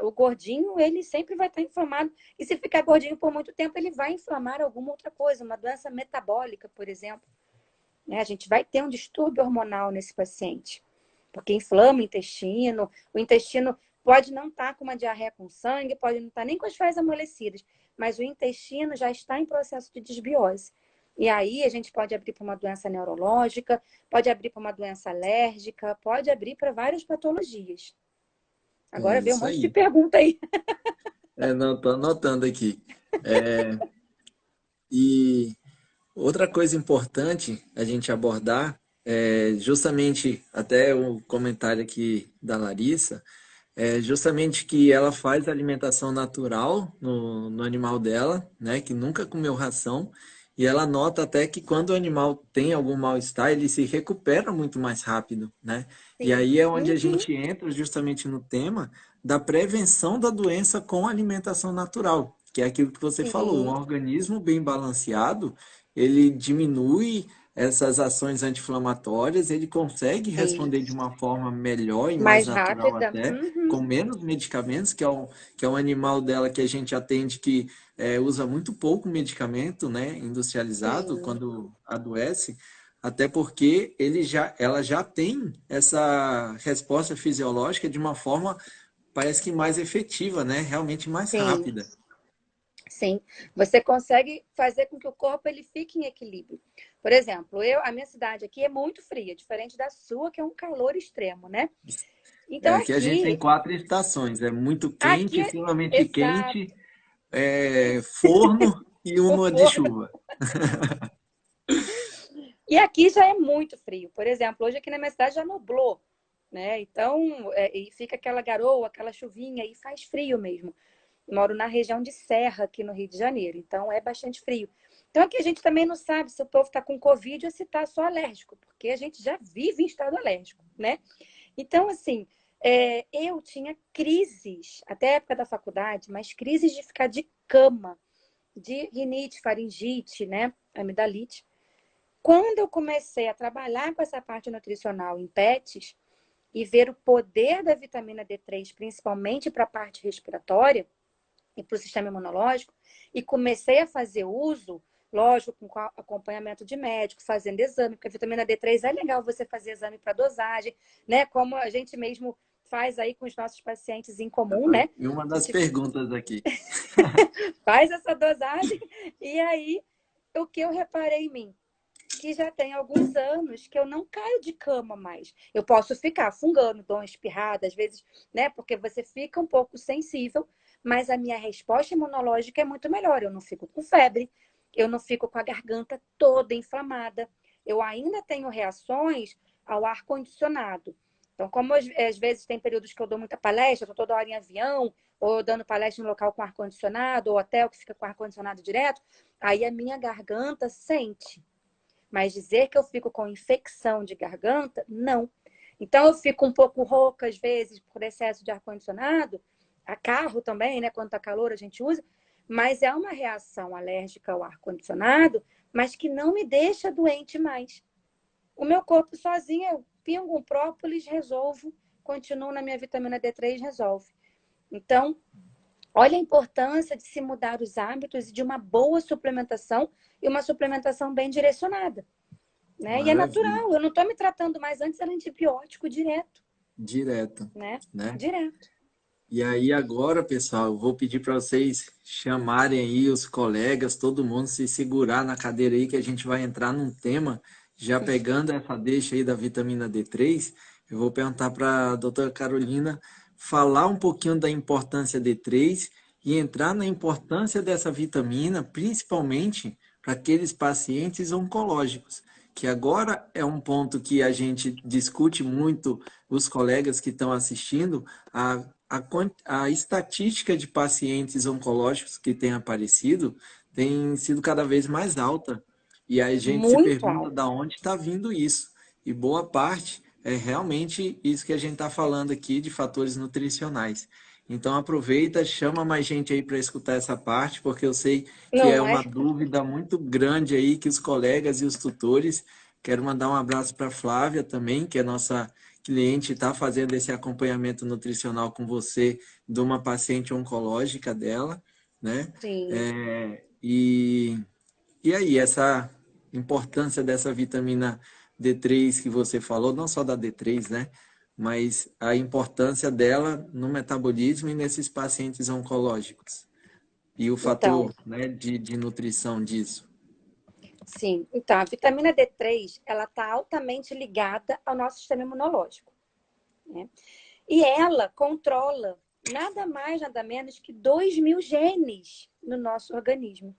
O gordinho, ele sempre vai estar inflamado. E se ficar gordinho por muito tempo, ele vai inflamar alguma outra coisa, uma doença metabólica, por exemplo. Né? A gente vai ter um distúrbio hormonal nesse paciente, porque inflama o intestino pode não estar com uma diarreia com sangue, pode não estar nem com as fezes amolecidas, mas o intestino já está em processo de desbiose. E aí a gente pode abrir para uma doença neurológica, pode abrir para uma doença alérgica, pode abrir para várias patologias. É Agora veio um isso monte de aí. pergunta aí. Não, tô anotando aqui. E outra coisa importante a gente abordar é justamente até o comentário aqui da Larissa, é justamente que ela faz alimentação natural no animal dela, né, que nunca comeu ração, e ela nota até que quando o animal tem algum mal-estar, ele se recupera muito mais rápido, né? E Sim. aí é onde a Uhum. gente entra justamente no tema da prevenção da doença com alimentação natural, que é aquilo que você falou, um Sim. organismo bem balanceado, ele diminui essas ações anti-inflamatórias, ele consegue responder de Isso. uma forma melhor e mais Mais natural rápida. até, Uhum. com menos medicamentos, que é um animal dela que a gente atende que usa muito pouco medicamento, né, industrializado Sim. quando adoece, até porque ela já tem essa resposta fisiológica de uma forma, parece que mais efetiva, né, realmente mais Sim. rápida. Sim, você consegue fazer com que o corpo ele fique em equilíbrio. Por exemplo, a minha cidade aqui é muito fria, diferente da sua, que é um calor extremo, né? Então Aqui a gente tem aqui, 4 estações, é muito aqui quente, é extremamente exato, quente, forno e o uma de forno. chuva. E aqui já é muito frio. Por exemplo, hoje aqui na minha cidade já nublou, né? Então, e fica aquela garoa, aquela chuvinha e faz frio mesmo. Moro na região de Serra, aqui no Rio de Janeiro, então é bastante frio. Então aqui a gente também não sabe se o povo está com Covid ou se está só alérgico, porque a gente já vive em estado alérgico, né? Então, assim, eu tinha crises, até a época da faculdade, mas crises de ficar de cama, de rinite, faringite, né? Amidalite. Quando eu comecei a trabalhar com essa parte nutricional em pets e ver o poder da vitamina D3, principalmente para a parte respiratória, e para o sistema imunológico, e comecei a fazer uso, lógico, com acompanhamento de médico, fazendo exame, porque a vitamina D3 é legal você fazer exame para dosagem, né? Como a gente mesmo faz aí com os nossos pacientes em comum, né? E uma A das gente perguntas aqui. faz essa dosagem, e aí o que eu reparei em mim? Que já tem alguns anos que eu não caio de cama mais. Eu posso ficar fungando, dou uma espirrada, às vezes, né? Porque você fica um pouco sensível, mas a minha resposta imunológica é muito melhor. Eu não fico com febre, eu não fico com a garganta toda inflamada. Eu ainda tenho reações ao ar-condicionado. Então, como às vezes tem períodos que eu dou muita palestra, estou toda hora em avião, ou dando palestra em local com ar-condicionado, ou hotel que fica com ar-condicionado direto, aí a minha garganta sente. Mas dizer que eu fico com infecção de garganta, não. Então eu fico um pouco rouca às vezes por excesso de ar-condicionado, a carro também, né? Quando tá calor a gente usa, mas é uma reação alérgica ao ar-condicionado, mas que não me deixa doente mais. O meu corpo sozinho, eu pingo um própolis, resolvo, continuo na minha vitamina D3, resolve. Então, olha a importância de se mudar os hábitos e de uma boa suplementação e uma suplementação bem direcionada. Né? E é Maravilha. natural, eu não estou me tratando mais, antes era antibiótico direto, Direto, né? né? Direto. E aí agora, pessoal, eu vou pedir para vocês chamarem aí os colegas, todo mundo se segurar na cadeira aí que a gente vai entrar num tema, já pegando essa deixa aí da vitamina D3, eu vou perguntar para a doutora Carolina falar um pouquinho da importância D3 e entrar na importância dessa vitamina, principalmente para aqueles pacientes oncológicos, que agora é um ponto que a gente discute muito, os colegas que estão assistindo, a estatística de pacientes oncológicos que tem aparecido tem sido cada vez mais alta. E aí a gente se Muito pergunta alto. da onde está vindo isso. E boa parte é realmente isso que a gente está falando aqui de fatores nutricionais. Então aproveita, chama mais gente aí para escutar essa parte, porque eu sei que é Não uma é? dúvida muito grande aí que os colegas e os tutores. Quero mandar um abraço para a Flávia também, que é nossa cliente está fazendo esse acompanhamento nutricional com você de uma paciente oncológica dela, né? Sim. E aí, essa importância dessa vitamina D3 que você falou, não só da D3, né? Mas a importância dela no metabolismo e nesses pacientes oncológicos. E o Então, fator, né, de nutrição disso. sim. Então, a vitamina D3, ela está altamente ligada ao nosso sistema imunológico, né? E ela controla nada mais, nada menos que 2.000 genes no nosso organismo.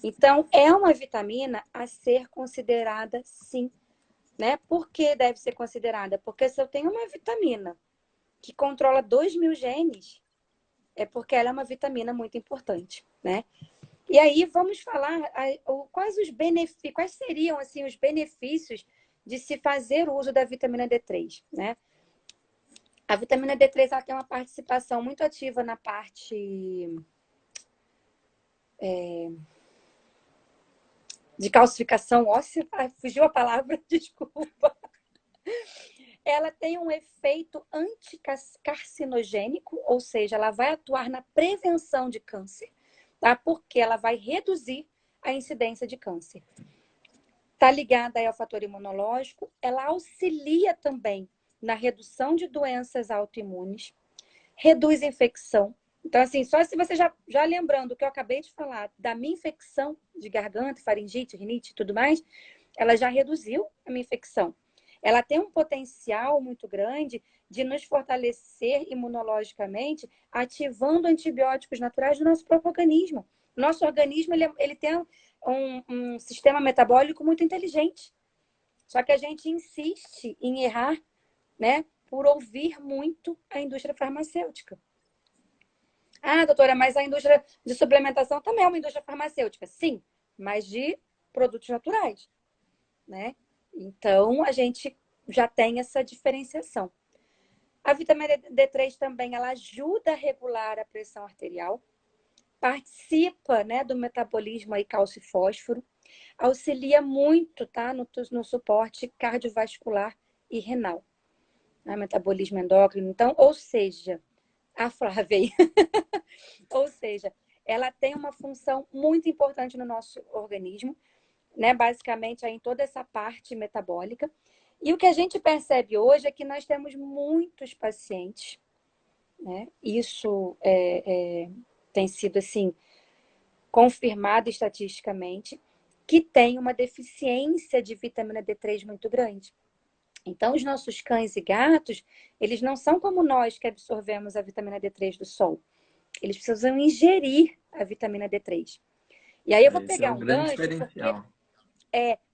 Então, é uma vitamina a ser considerada, sim, né? Por que deve ser considerada? Porque se eu tenho uma vitamina que controla 2.000 genes, é porque ela é uma vitamina muito importante, né? E aí vamos falar quais os benefícios, quais seriam assim os benefícios de se fazer o uso da vitamina D3, né? A vitamina D3 ela tem uma participação muito ativa na parte de calcificação óssea. Ai, fugiu a palavra, desculpa. Ela tem um efeito anticarcinogênico, ou seja, ela vai atuar na prevenção de câncer, tá? Porque ela vai reduzir a incidência de câncer. Está ligada aí ao fator imunológico, ela auxilia também na redução de doenças autoimunes, reduz infecção. Então, assim, só se você já lembrando o que eu acabei de falar da minha infecção de garganta, faringite, rinite e tudo mais, ela já reduziu a minha infecção. Ela tem um potencial muito grande de nos fortalecer imunologicamente, ativando antibióticos naturais do nosso próprio organismo. Nosso organismo ele tem um sistema metabólico muito inteligente. Só que a gente insiste em errar, né, por ouvir muito a indústria farmacêutica. Ah, doutora, mas a indústria de suplementação também é uma indústria farmacêutica. Sim, mas de produtos naturais, né? Então, a gente já tem essa diferenciação. A vitamina D3 também, ela ajuda a regular a pressão arterial, participa, né, do metabolismo aí cálcio e fósforo, auxilia muito, tá, no suporte cardiovascular e renal, né, metabolismo endócrino. Então, ou seja, a Flávia aí, ou seja, ela tem uma função muito importante no nosso organismo, né, basicamente aí em toda essa parte metabólica. E o que a gente percebe hoje é que nós temos muitos pacientes, né? Isso tem sido assim confirmado estatisticamente, que tem uma deficiência de vitamina D3 muito grande. Então, os nossos cães e gatos, eles não são como nós que absorvemos a vitamina D3 do sol. Eles precisam ingerir a vitamina D3. E aí eu vou Esse é pegar o um grande gancho, porque diferencial.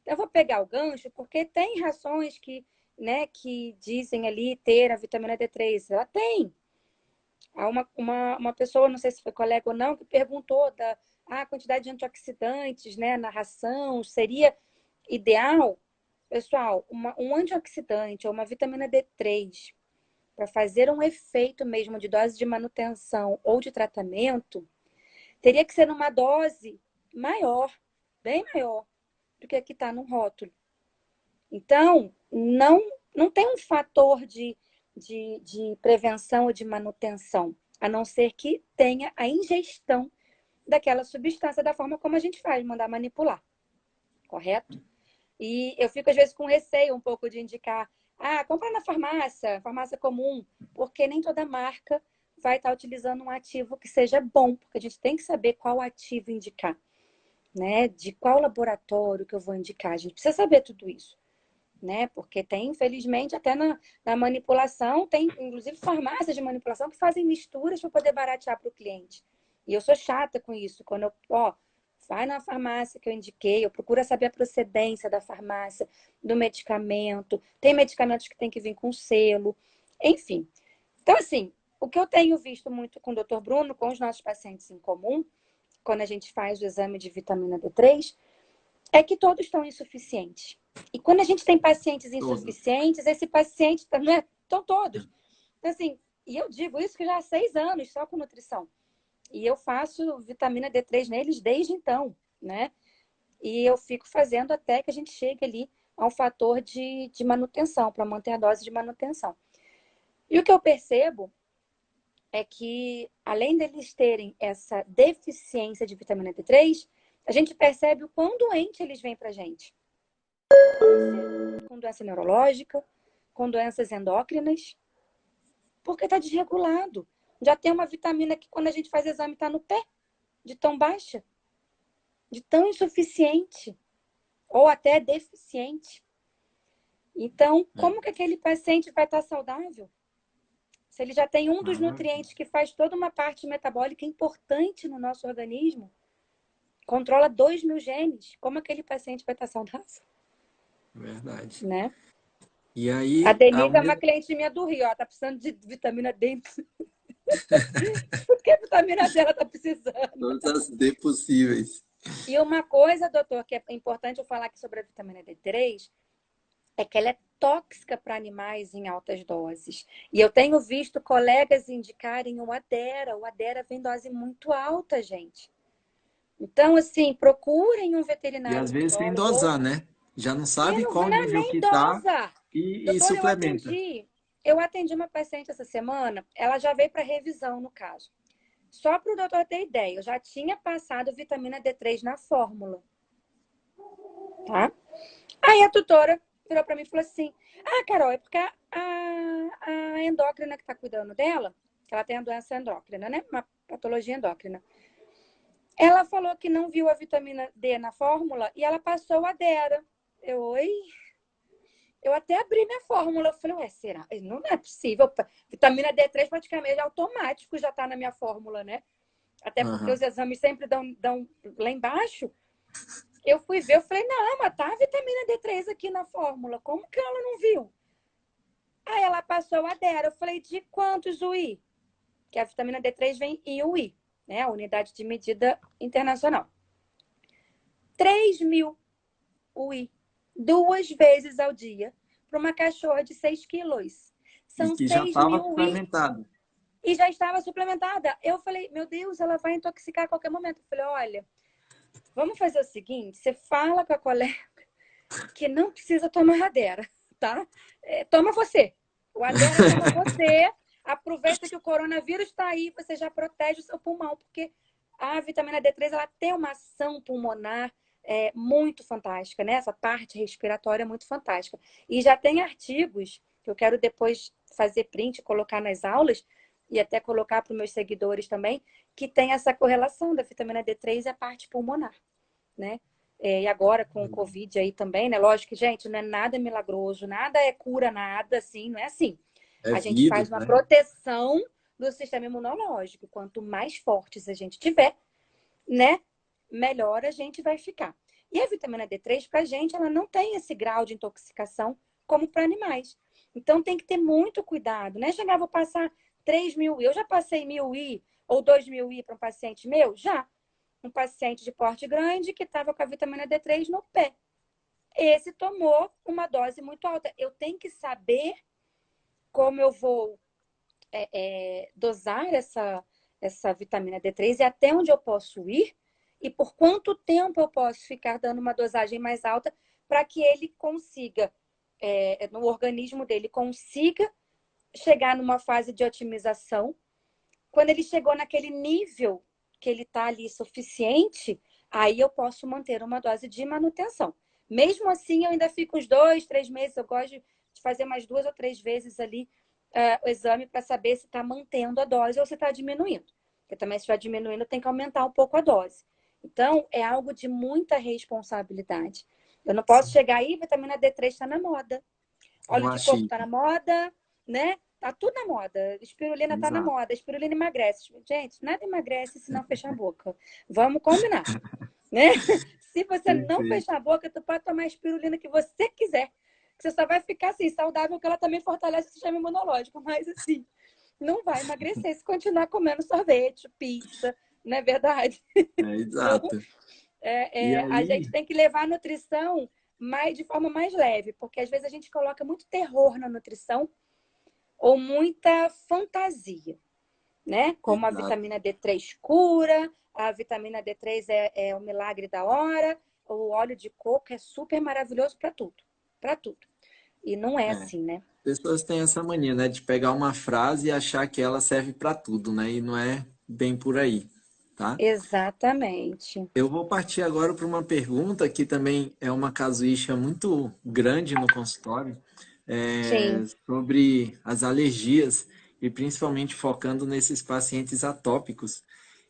eu vou pegar o gancho porque tem rações que, né, que dizem ali ter a vitamina D3. Ela tem. Há uma pessoa, não sei se foi colega ou não, que perguntou da quantidade de antioxidantes, né, na ração. Seria ideal, pessoal, um antioxidante ou uma vitamina D3 para fazer um efeito mesmo de dose de manutenção ou de tratamento, teria que ser numa dose maior, bem maior do que aqui está no rótulo. Então, não tem um fator de prevenção ou de manutenção, a não ser que tenha a ingestão daquela substância da forma como a gente faz, mandar manipular, correto? E eu fico, às vezes, com receio um pouco de indicar, compra na farmácia, farmácia comum, porque nem toda marca vai estar utilizando um ativo que seja bom, porque a gente tem que saber qual ativo indicar, né? De qual laboratório que eu vou indicar. A gente precisa saber tudo isso, né? Porque tem, infelizmente, até na manipulação, tem inclusive farmácias de manipulação que fazem misturas para poder baratear para o cliente. E eu sou chata com isso. Quando vai na farmácia que eu indiquei, eu procuro saber a procedência da farmácia, do medicamento. Tem medicamentos que tem que vir com selo, enfim. Então, assim, o que eu tenho visto muito com o Dr. Bruno, com os nossos pacientes em comum, quando a gente faz o exame de vitamina D3, é que todos estão insuficientes. E quando a gente tem pacientes Todos. insuficientes, esse paciente, não é? Estão todos. Então, assim, e eu digo isso que já há 6 anos só com nutrição. E eu faço vitamina D3 neles desde então, né? E eu fico fazendo até que a gente chegue ali a um fator de manutenção, para manter a dose de manutenção. E o que eu percebo é que, além deles terem essa deficiência de vitamina D3, a gente percebe o quão doente eles vêm para a gente. Com doença neurológica, com doenças endócrinas, porque está desregulado. Já tem uma vitamina que, quando a gente faz exame, está no pé, de tão baixa, de tão insuficiente, ou até deficiente. Então, como que aquele paciente vai estar saudável? Se ele já tem um dos nutrientes que faz toda uma parte metabólica importante no nosso organismo, controla 2.000 genes, como aquele paciente vai estar saudável? Verdade. Né? E aí, a Denise é uma cliente minha do Rio, ó, tá precisando de vitamina D. Porque a vitamina D ela tá precisando. Todas as D possíveis. E uma coisa, doutor, que é importante eu falar aqui sobre a vitamina D3, é que ela é tóxica para animais em altas doses. E eu tenho visto colegas indicarem o Adera. O Adera vem dose muito alta, gente. Então, assim, procurem um veterinário. E às vezes sem dosar, né? Já não sabe qual nível que tá e Doutor, suplementa. eu atendi uma paciente essa semana, ela já veio para revisão, no caso. Só para o doutor ter ideia, eu já tinha passado vitamina D3 na fórmula. Tá? Aí a tutora virou para mim e falou assim: ah, Carol, é porque a endócrina que está cuidando dela, que ela tem a doença endócrina, né? Uma patologia endócrina. Ela falou que não viu a vitamina D na fórmula e ela passou a Dera. Eu até abri minha fórmula. Eu falei, ué, será? Não é possível. Vitamina D3 praticamente é automático, já está na minha fórmula, né? Até porque os exames sempre dão lá embaixo. Eu fui ver, eu falei, não, mas tá a vitamina D3 aqui na fórmula. Como que ela não viu? Aí ela passou a Dera. Eu falei, de quantos UI? Que a vitamina D3 vem em UI, né? A unidade de medida internacional. 3.000 UI. 2 vezes ao dia para uma cachorra de 6 quilos. São e que já 6.000 UI. suplementada. E já estava suplementada. Eu falei, meu Deus, ela vai intoxicar a qualquer momento. Eu falei, olha, vamos fazer o seguinte, você fala com a colega que não precisa tomar Adera, tá? Toma você. O Adera toma você. Aproveita que o coronavírus está aí, você já protege o seu pulmão, porque a vitamina D3 ela tem uma ação pulmonar muito fantástica, né? Essa parte respiratória é muito fantástica. E já tem artigos que eu quero depois fazer print, colocar nas aulas e até colocar para os meus seguidores também, que tem essa correlação da vitamina D3 e a parte pulmonar, né? E agora com o Covid aí também, né? Lógico que, gente, não é nada milagroso, nada é cura, nada assim, não é assim. A gente faz uma proteção do sistema imunológico. Quanto mais fortes a gente tiver, né? Melhor a gente vai ficar. E a vitamina D3, pra gente, ela não tem esse grau de intoxicação como para animais. Então tem que ter muito cuidado, né? Chegar, vou passar 3.000 I. Eu já passei 1.000 I ou 2.000 I para um paciente meu? Já. Um paciente de porte grande que estava com a vitamina D3 no pé. Esse tomou uma dose muito alta. Eu tenho que saber como eu vou dosar essa vitamina D3 e até onde eu posso ir e por quanto tempo eu posso ficar dando uma dosagem mais alta para que ele consiga, no organismo dele, consiga chegar numa fase de otimização. Quando ele chegou naquele nível que ele está ali suficiente, aí eu posso manter uma dose de manutenção. Mesmo assim, eu ainda fico uns 2, 3 meses, eu gosto de fazer mais 2 ou 3 vezes ali o exame para saber se está mantendo a dose ou se está diminuindo. Porque também se estiver diminuindo, tem que aumentar um pouco a dose. Então, é algo de muita responsabilidade. Eu não posso chegar aí, vitamina D3 está na moda. Óleo de coco está na moda, né? Tá tudo na moda. Espirulina tá na moda. Espirulina emagrece. Gente, nada emagrece se não fechar a boca. Vamos combinar, né? Se você não fechar a boca, tu pode tomar a espirulina que você quiser. Você só vai ficar assim, saudável, porque ela também fortalece o sistema imunológico. Mas assim, não vai emagrecer se continuar comendo sorvete, pizza, não é verdade? Exato. Então, a gente tem que levar a nutrição de forma mais leve, porque às vezes a gente coloca muito terror na nutrição ou muita fantasia, né? Como a vitamina D3 cura, a vitamina D3 é o milagre da hora, o óleo de coco é super maravilhoso para tudo. para tudo. E não é É. assim, né? Pessoas têm essa mania, né, de pegar uma frase e achar que ela serve para tudo, né? E não é bem por aí, tá? Exatamente. Eu vou partir agora para uma pergunta que também é uma casuística muito grande no consultório, Sim. sobre as alergias e principalmente focando nesses pacientes atópicos.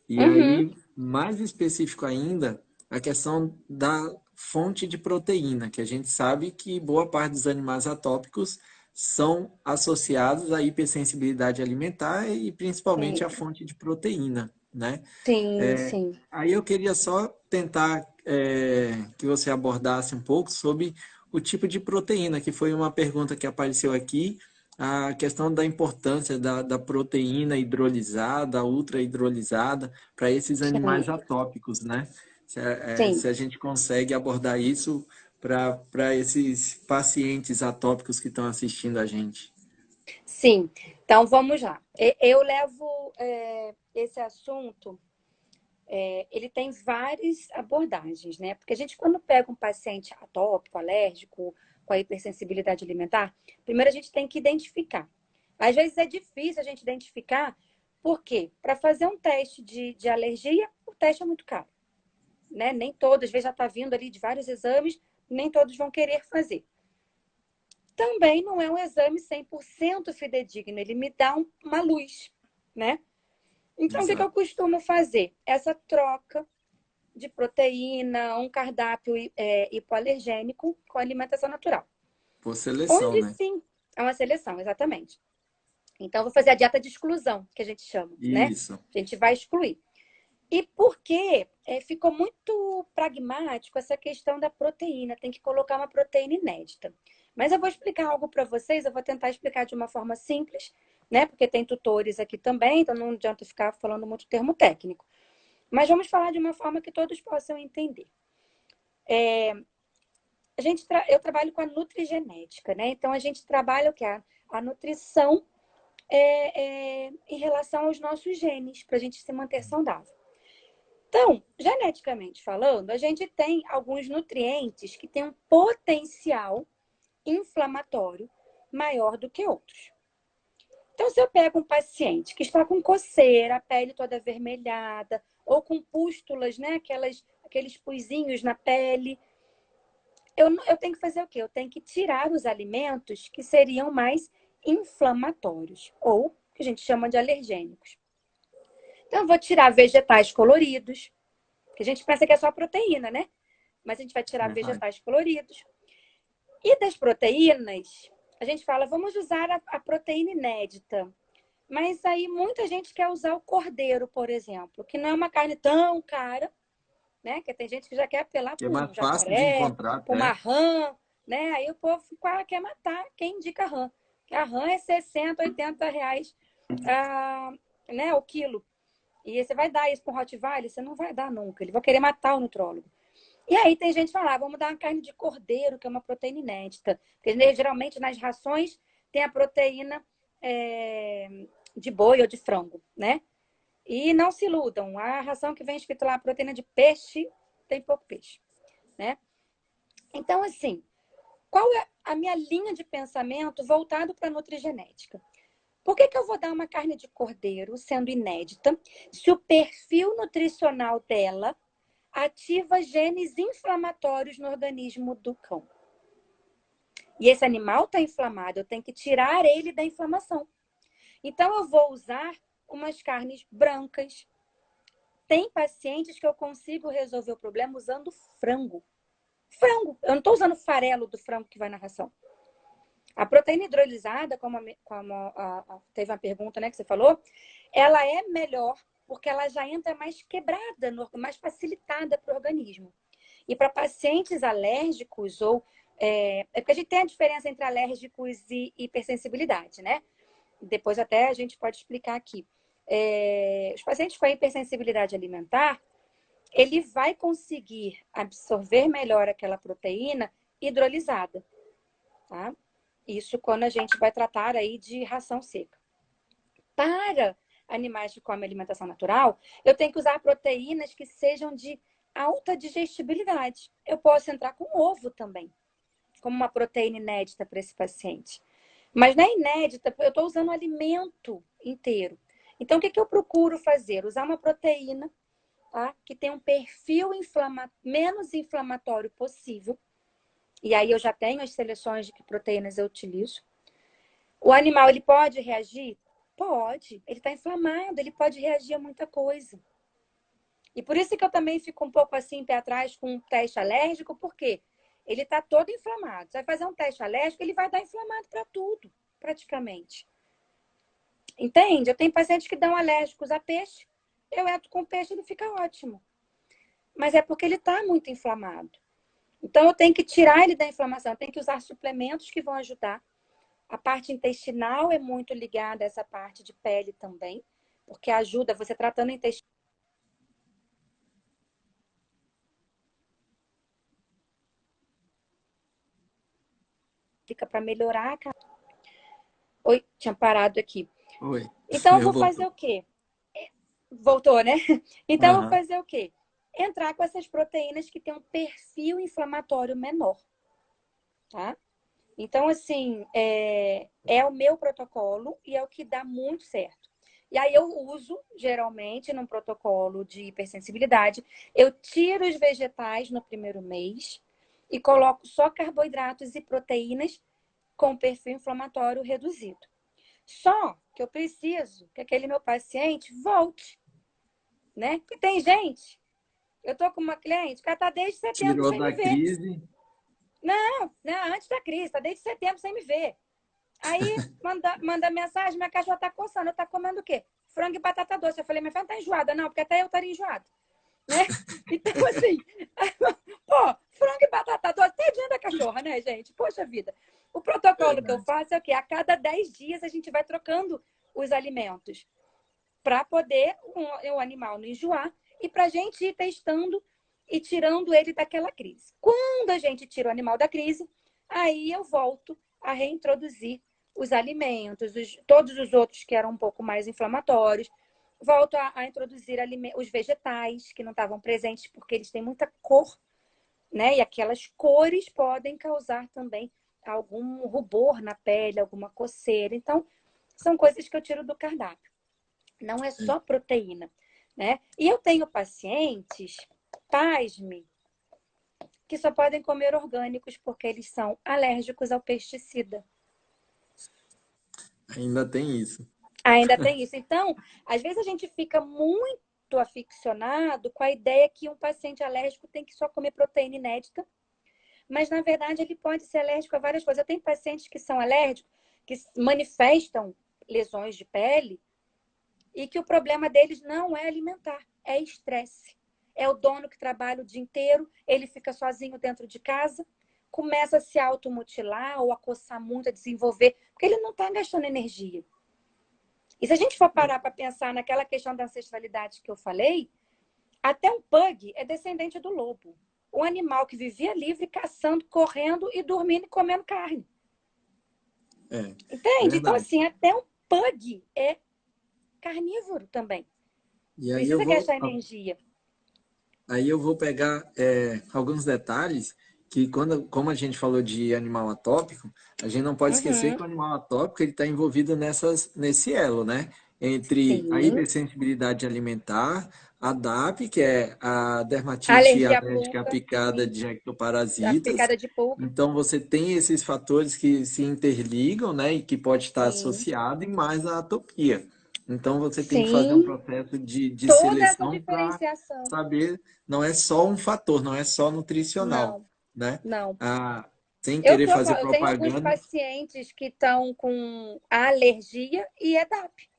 E Uhum. aí, mais específico ainda, a questão da fonte de proteína, que a gente sabe que boa parte dos animais atópicos são associados à hipersensibilidade alimentar e principalmente à Sim, fonte de proteína, né? sim, sim. Aí eu queria só tentar que você abordasse um pouco sobre o tipo de proteína, que foi uma pergunta que apareceu aqui, a questão da importância da proteína hidrolisada, ultra hidrolisada, para esses animais Sim, atópicos, né? sim, Se a gente consegue abordar isso para esses pacientes atópicos que estão assistindo a gente. sim. Então vamos lá. Eu levo esse assunto, ele tem várias abordagens, né? Porque a gente, quando pega um paciente atópico, alérgico, com a hipersensibilidade alimentar, primeiro a gente tem que identificar. Às vezes é difícil a gente identificar, porque para fazer um teste de alergia, o teste é muito caro, né? Nem todos, às vezes já está vindo ali de vários exames, nem todos vão querer fazer. Também não é um exame 100% fidedigno, ele me dá uma luz, né? Então, o que eu Exato. costumo fazer? Essa troca de proteína, um cardápio hipoalergênico com alimentação natural. Por seleção, Onde né? sim, é uma seleção, exatamente. Então, eu vou fazer a dieta de exclusão, que a gente chama, né? Isso. A gente vai excluir. E porque ficou muito pragmático essa questão da proteína, tem que colocar uma proteína inédita. Mas eu vou explicar algo para vocês, eu vou tentar explicar de uma forma simples, né? Porque tem tutores aqui também, então não adianta ficar falando muito termo técnico. Mas vamos falar de uma forma que todos possam entender. Eu trabalho com a nutrigenética, né? Então a gente trabalha o que? A nutrição em relação aos nossos genes, para a gente se manter saudável. Então, geneticamente falando, a gente tem alguns nutrientes que têm um potencial inflamatório maior do que outros. Então, se eu pego um paciente que está com coceira, a pele toda avermelhada, ou com pústulas, né? Aqueles puizinhos na pele, eu tenho que fazer o quê? Eu tenho que tirar os alimentos que seriam mais inflamatórios, ou que a gente chama de alergênicos. Então, eu vou tirar vegetais coloridos, que a gente pensa que é só proteína, né? Mas a gente vai tirar Verdade. vegetais coloridos. E das proteínas, a gente fala, vamos usar a proteína inédita. Mas aí muita gente quer usar o cordeiro, por exemplo, que não é uma carne tão cara, né? Que tem gente que já quer apelar Que é para um mais fácil de jacaré, encontrar para uma até. rã, né? Aí o povo quer matar quem indica rã. Que a rã é 60, R$ 80, né? O quilo. E você vai dar isso para um Rottweiler? Você não vai dar nunca. Ele vai querer matar o nutrólogo. E aí tem gente que fala, vamos dar uma carne de cordeiro, que é uma proteína inédita. Porque geralmente nas rações tem a proteína de boi ou de frango, né? E não se iludam, a ração que vem escrito lá, proteína de peixe, tem pouco peixe, né? Então, assim, qual é a minha linha de pensamento voltado para a nutrigenética? Por que eu vou dar uma carne de cordeiro, sendo inédita, se o perfil nutricional dela ativa genes inflamatórios no organismo do cão? E esse animal está inflamado, eu tenho que tirar ele da inflamação. Então, eu vou usar umas carnes brancas. Tem pacientes que eu consigo resolver o problema usando frango. Frango. Eu não estou usando farelo do frango que vai na ração. A proteína hidrolisada, como teve uma pergunta, né, que você falou, ela é melhor porque ela já entra mais quebrada, mais facilitada para o organismo. E para pacientes alérgicos porque a gente tem a diferença entre alérgicos e hipersensibilidade, né? Depois até a gente pode explicar aqui. Os pacientes com a hipersensibilidade alimentar, ele vai conseguir absorver melhor aquela proteína hidrolisada, tá? Isso quando a gente vai tratar aí de ração seca. Para animais que comem alimentação natural, eu tenho que usar proteínas que sejam de alta digestibilidade. Eu posso entrar com ovo também. como uma proteína inédita para esse paciente. Mas na inédita, eu estou usando o alimento inteiro. Então, o que eu procuro fazer? Usar uma proteína, tá? Que tem um perfil menos inflamatório possível. E aí eu já tenho as seleções de que proteínas eu utilizo. O animal, ele pode reagir? Pode. Ele está inflamado, ele pode reagir a muita coisa. E por isso que eu também fico um pouco assim, pé atrás com um teste alérgico, porque ele está todo inflamado. Você vai fazer um teste alérgico, ele vai dar inflamado para tudo, praticamente. Entende? Eu tenho pacientes que dão alérgicos a peixe, eu entro com peixe, ele fica ótimo. Mas é porque ele está muito inflamado. Então, eu tenho que tirar ele da inflamação, eu tenho que usar suplementos que vão ajudar. A parte intestinal é muito ligada a essa parte de pele também, porque ajuda você tratando o intestino. Fica para melhorar a... Oi, tinha parado aqui. Oi. Então, eu vou fazer o quê? Voltou, né? Então, eu vou fazer o quê? Entrar com essas proteínas que têm um perfil inflamatório menor, tá? Então, assim, é o meu protocolo e é o que dá muito certo. E aí eu uso, geralmente, num protocolo de hipersensibilidade, eu tiro os vegetais no primeiro mês e coloco só carboidratos e proteínas com perfil inflamatório reduzido. Só que eu preciso que aquele meu paciente volte, né? Porque tem gente, eu tô com uma cliente que ela tá desde setembro Tirou sem da me ver. crise. Não, antes da crise, tá desde setembro sem me ver. Aí manda mensagem, minha cachorra tá coçando, eu tá comendo o quê? Frango e batata doce. Eu falei, minha filha não tá enjoada, não, porque até eu estaria enjoada. Né? Então, assim, pô, frango e batata doce, tadinha da cachorra, né, gente? Poxa vida. O protocolo que eu faço é o quê? A cada 10 dias a gente vai trocando os alimentos para poder o animal não enjoar e para a gente ir testando e tirando ele daquela crise. Quando a gente tira o animal da crise, aí eu volto a reintroduzir os alimentos, todos os outros que eram um pouco mais inflamatórios. Volto a introduzir os vegetais que não estavam presentes porque eles têm muita cor, né? E aquelas cores podem causar também algum rubor na pele, alguma coceira. Então, são coisas que eu tiro do cardápio. Não é só proteína, né? E eu tenho pacientes, pasme, que só podem comer orgânicos porque eles são alérgicos ao pesticida. Ainda tem isso. Ainda tem isso. Então, às vezes a gente fica muito aficionado com a ideia que um paciente alérgico tem que só comer proteína inédita, mas na verdade ele pode ser alérgico a várias coisas. Eu tenho pacientes que são alérgicos, que manifestam lesões de pele e que o problema deles não é alimentar, é estresse. É o dono que trabalha o dia inteiro, ele fica sozinho dentro de casa, começa a se automutilar ou a coçar muito, a desenvolver, porque ele não está gastando energia. E se a gente for parar para pensar naquela questão da ancestralidade que eu falei, até um pug é descendente do lobo. Um animal que vivia livre, caçando, correndo e dormindo e comendo carne. Entende? Então, assim, até um pug é carnívoro também. E aí Precisa gastar energia. Aí eu vou pegar alguns detalhes que, como a gente falou de animal atópico, a gente não pode esquecer que o animal atópico está envolvido nesse elo, né? Entre a hipersensibilidade alimentar, a DAP, que é a dermatite alérgica picada de ectoparasitas. Picada de pulga. Então, você tem esses fatores que se interligam, né? E que pode estar associado, e mais a atopia. Então, você tem que fazer um processo de seleção para saber, não é só um fator, não é só nutricional, né? Não. Sem querer fazer Eu tenho alguns propaganda. pacientes que estão com alergia e é DAP.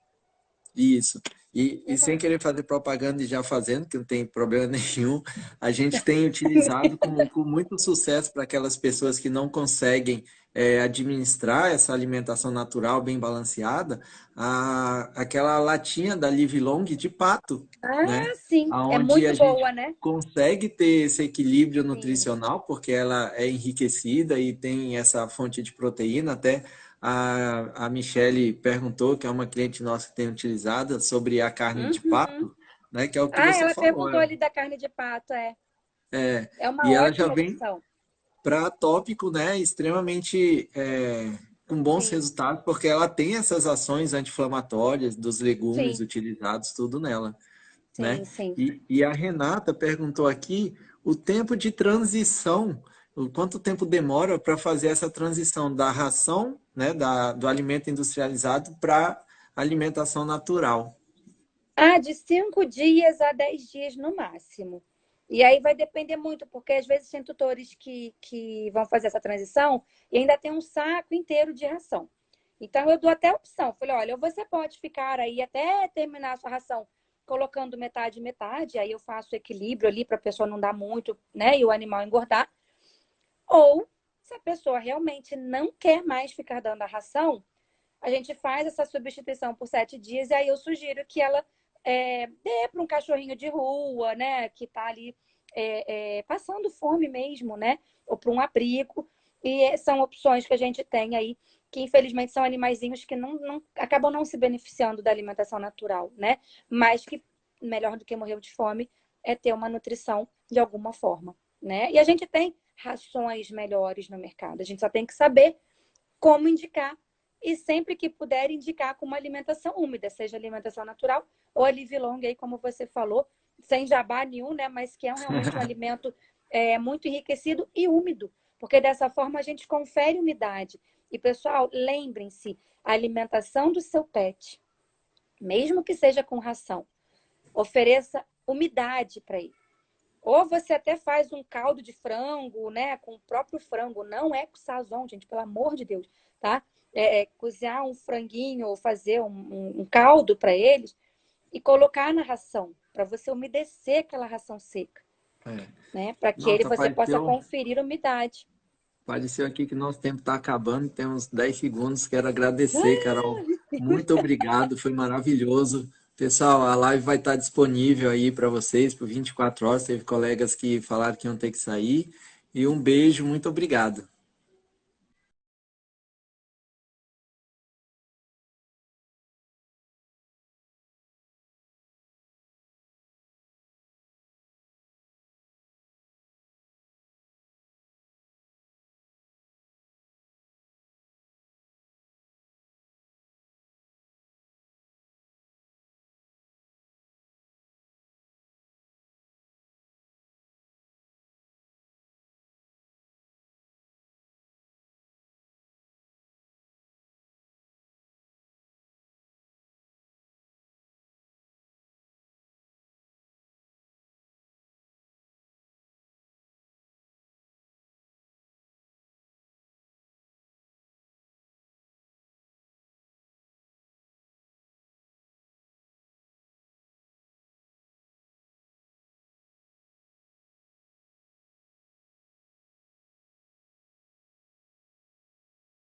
Isso. E sem querer fazer propaganda e já fazendo, que não tem problema nenhum, a gente tem utilizado com muito sucesso para aquelas pessoas que não conseguem administrar essa alimentação natural bem balanceada, aquela latinha da Live Long de pato, né? Sim. Onde é muito a gente boa, né? consegue ter esse equilíbrio nutricional, porque ela é enriquecida e tem essa fonte de proteína. Até a Michele perguntou, que é uma cliente nossa que tem utilizado, sobre a carne de pato, né? Que é o que você ela falou. perguntou ali da carne de pato, É uma E ela ótima opção. para tópico, né, extremamente com bons Sim, resultados, porque ela tem essas ações anti-inflamatórias dos legumes sim, utilizados, tudo nela, né? sim, sim. E a Renata perguntou aqui o tempo de transição, o quanto tempo demora para fazer essa transição da ração, né, do alimento industrializado para alimentação natural. Ah, de 5 dias a 10 dias no máximo. E aí vai depender muito, porque às vezes tem tutores que vão fazer essa transição e ainda tem um saco inteiro de ração. Então eu dou até a opção. Falei, olha, você pode ficar aí até terminar a sua ração colocando metade e metade, aí eu faço equilíbrio ali para a pessoa não dar muito, né, e o animal engordar. Ou, se a pessoa realmente não quer mais ficar dando a ração, a gente faz essa substituição por 7 dias e aí eu sugiro que ela dê para um cachorrinho de rua, né, que está ali passando fome mesmo, né, ou para um abrigo. E são opções que a gente tem aí, que infelizmente são animaizinhos que acabam não se beneficiando da alimentação natural, né, mas que melhor do que morrer de fome é ter uma nutrição de alguma forma, né? E a gente tem rações melhores no mercado, a gente só tem que saber como indicar e sempre que puder indicar com uma alimentação úmida, seja alimentação natural ou a live long, aí, como você falou, sem jabá nenhum, né? Mas que é realmente um alimento muito enriquecido e úmido, porque dessa forma a gente confere umidade. E, pessoal, lembrem-se, a alimentação do seu pet, mesmo que seja com ração, ofereça umidade para ele. Ou você até faz um caldo de frango, né? Com o próprio frango. Não é com sazon, gente, pelo amor de Deus, tá? Cozinhar um franguinho ou fazer um caldo para eles e colocar na ração, para você umedecer aquela ração seca, É. né? Para que Nossa, você possa conferir a umidade. apareceu aqui que nosso tempo está acabando, temos 10 segundos. Quero agradecer, Carol. Muito obrigado, foi maravilhoso. Pessoal, a live vai estar disponível aí para vocês por 24 horas. Teve colegas que falaram que iam ter que sair. E um beijo, muito obrigado.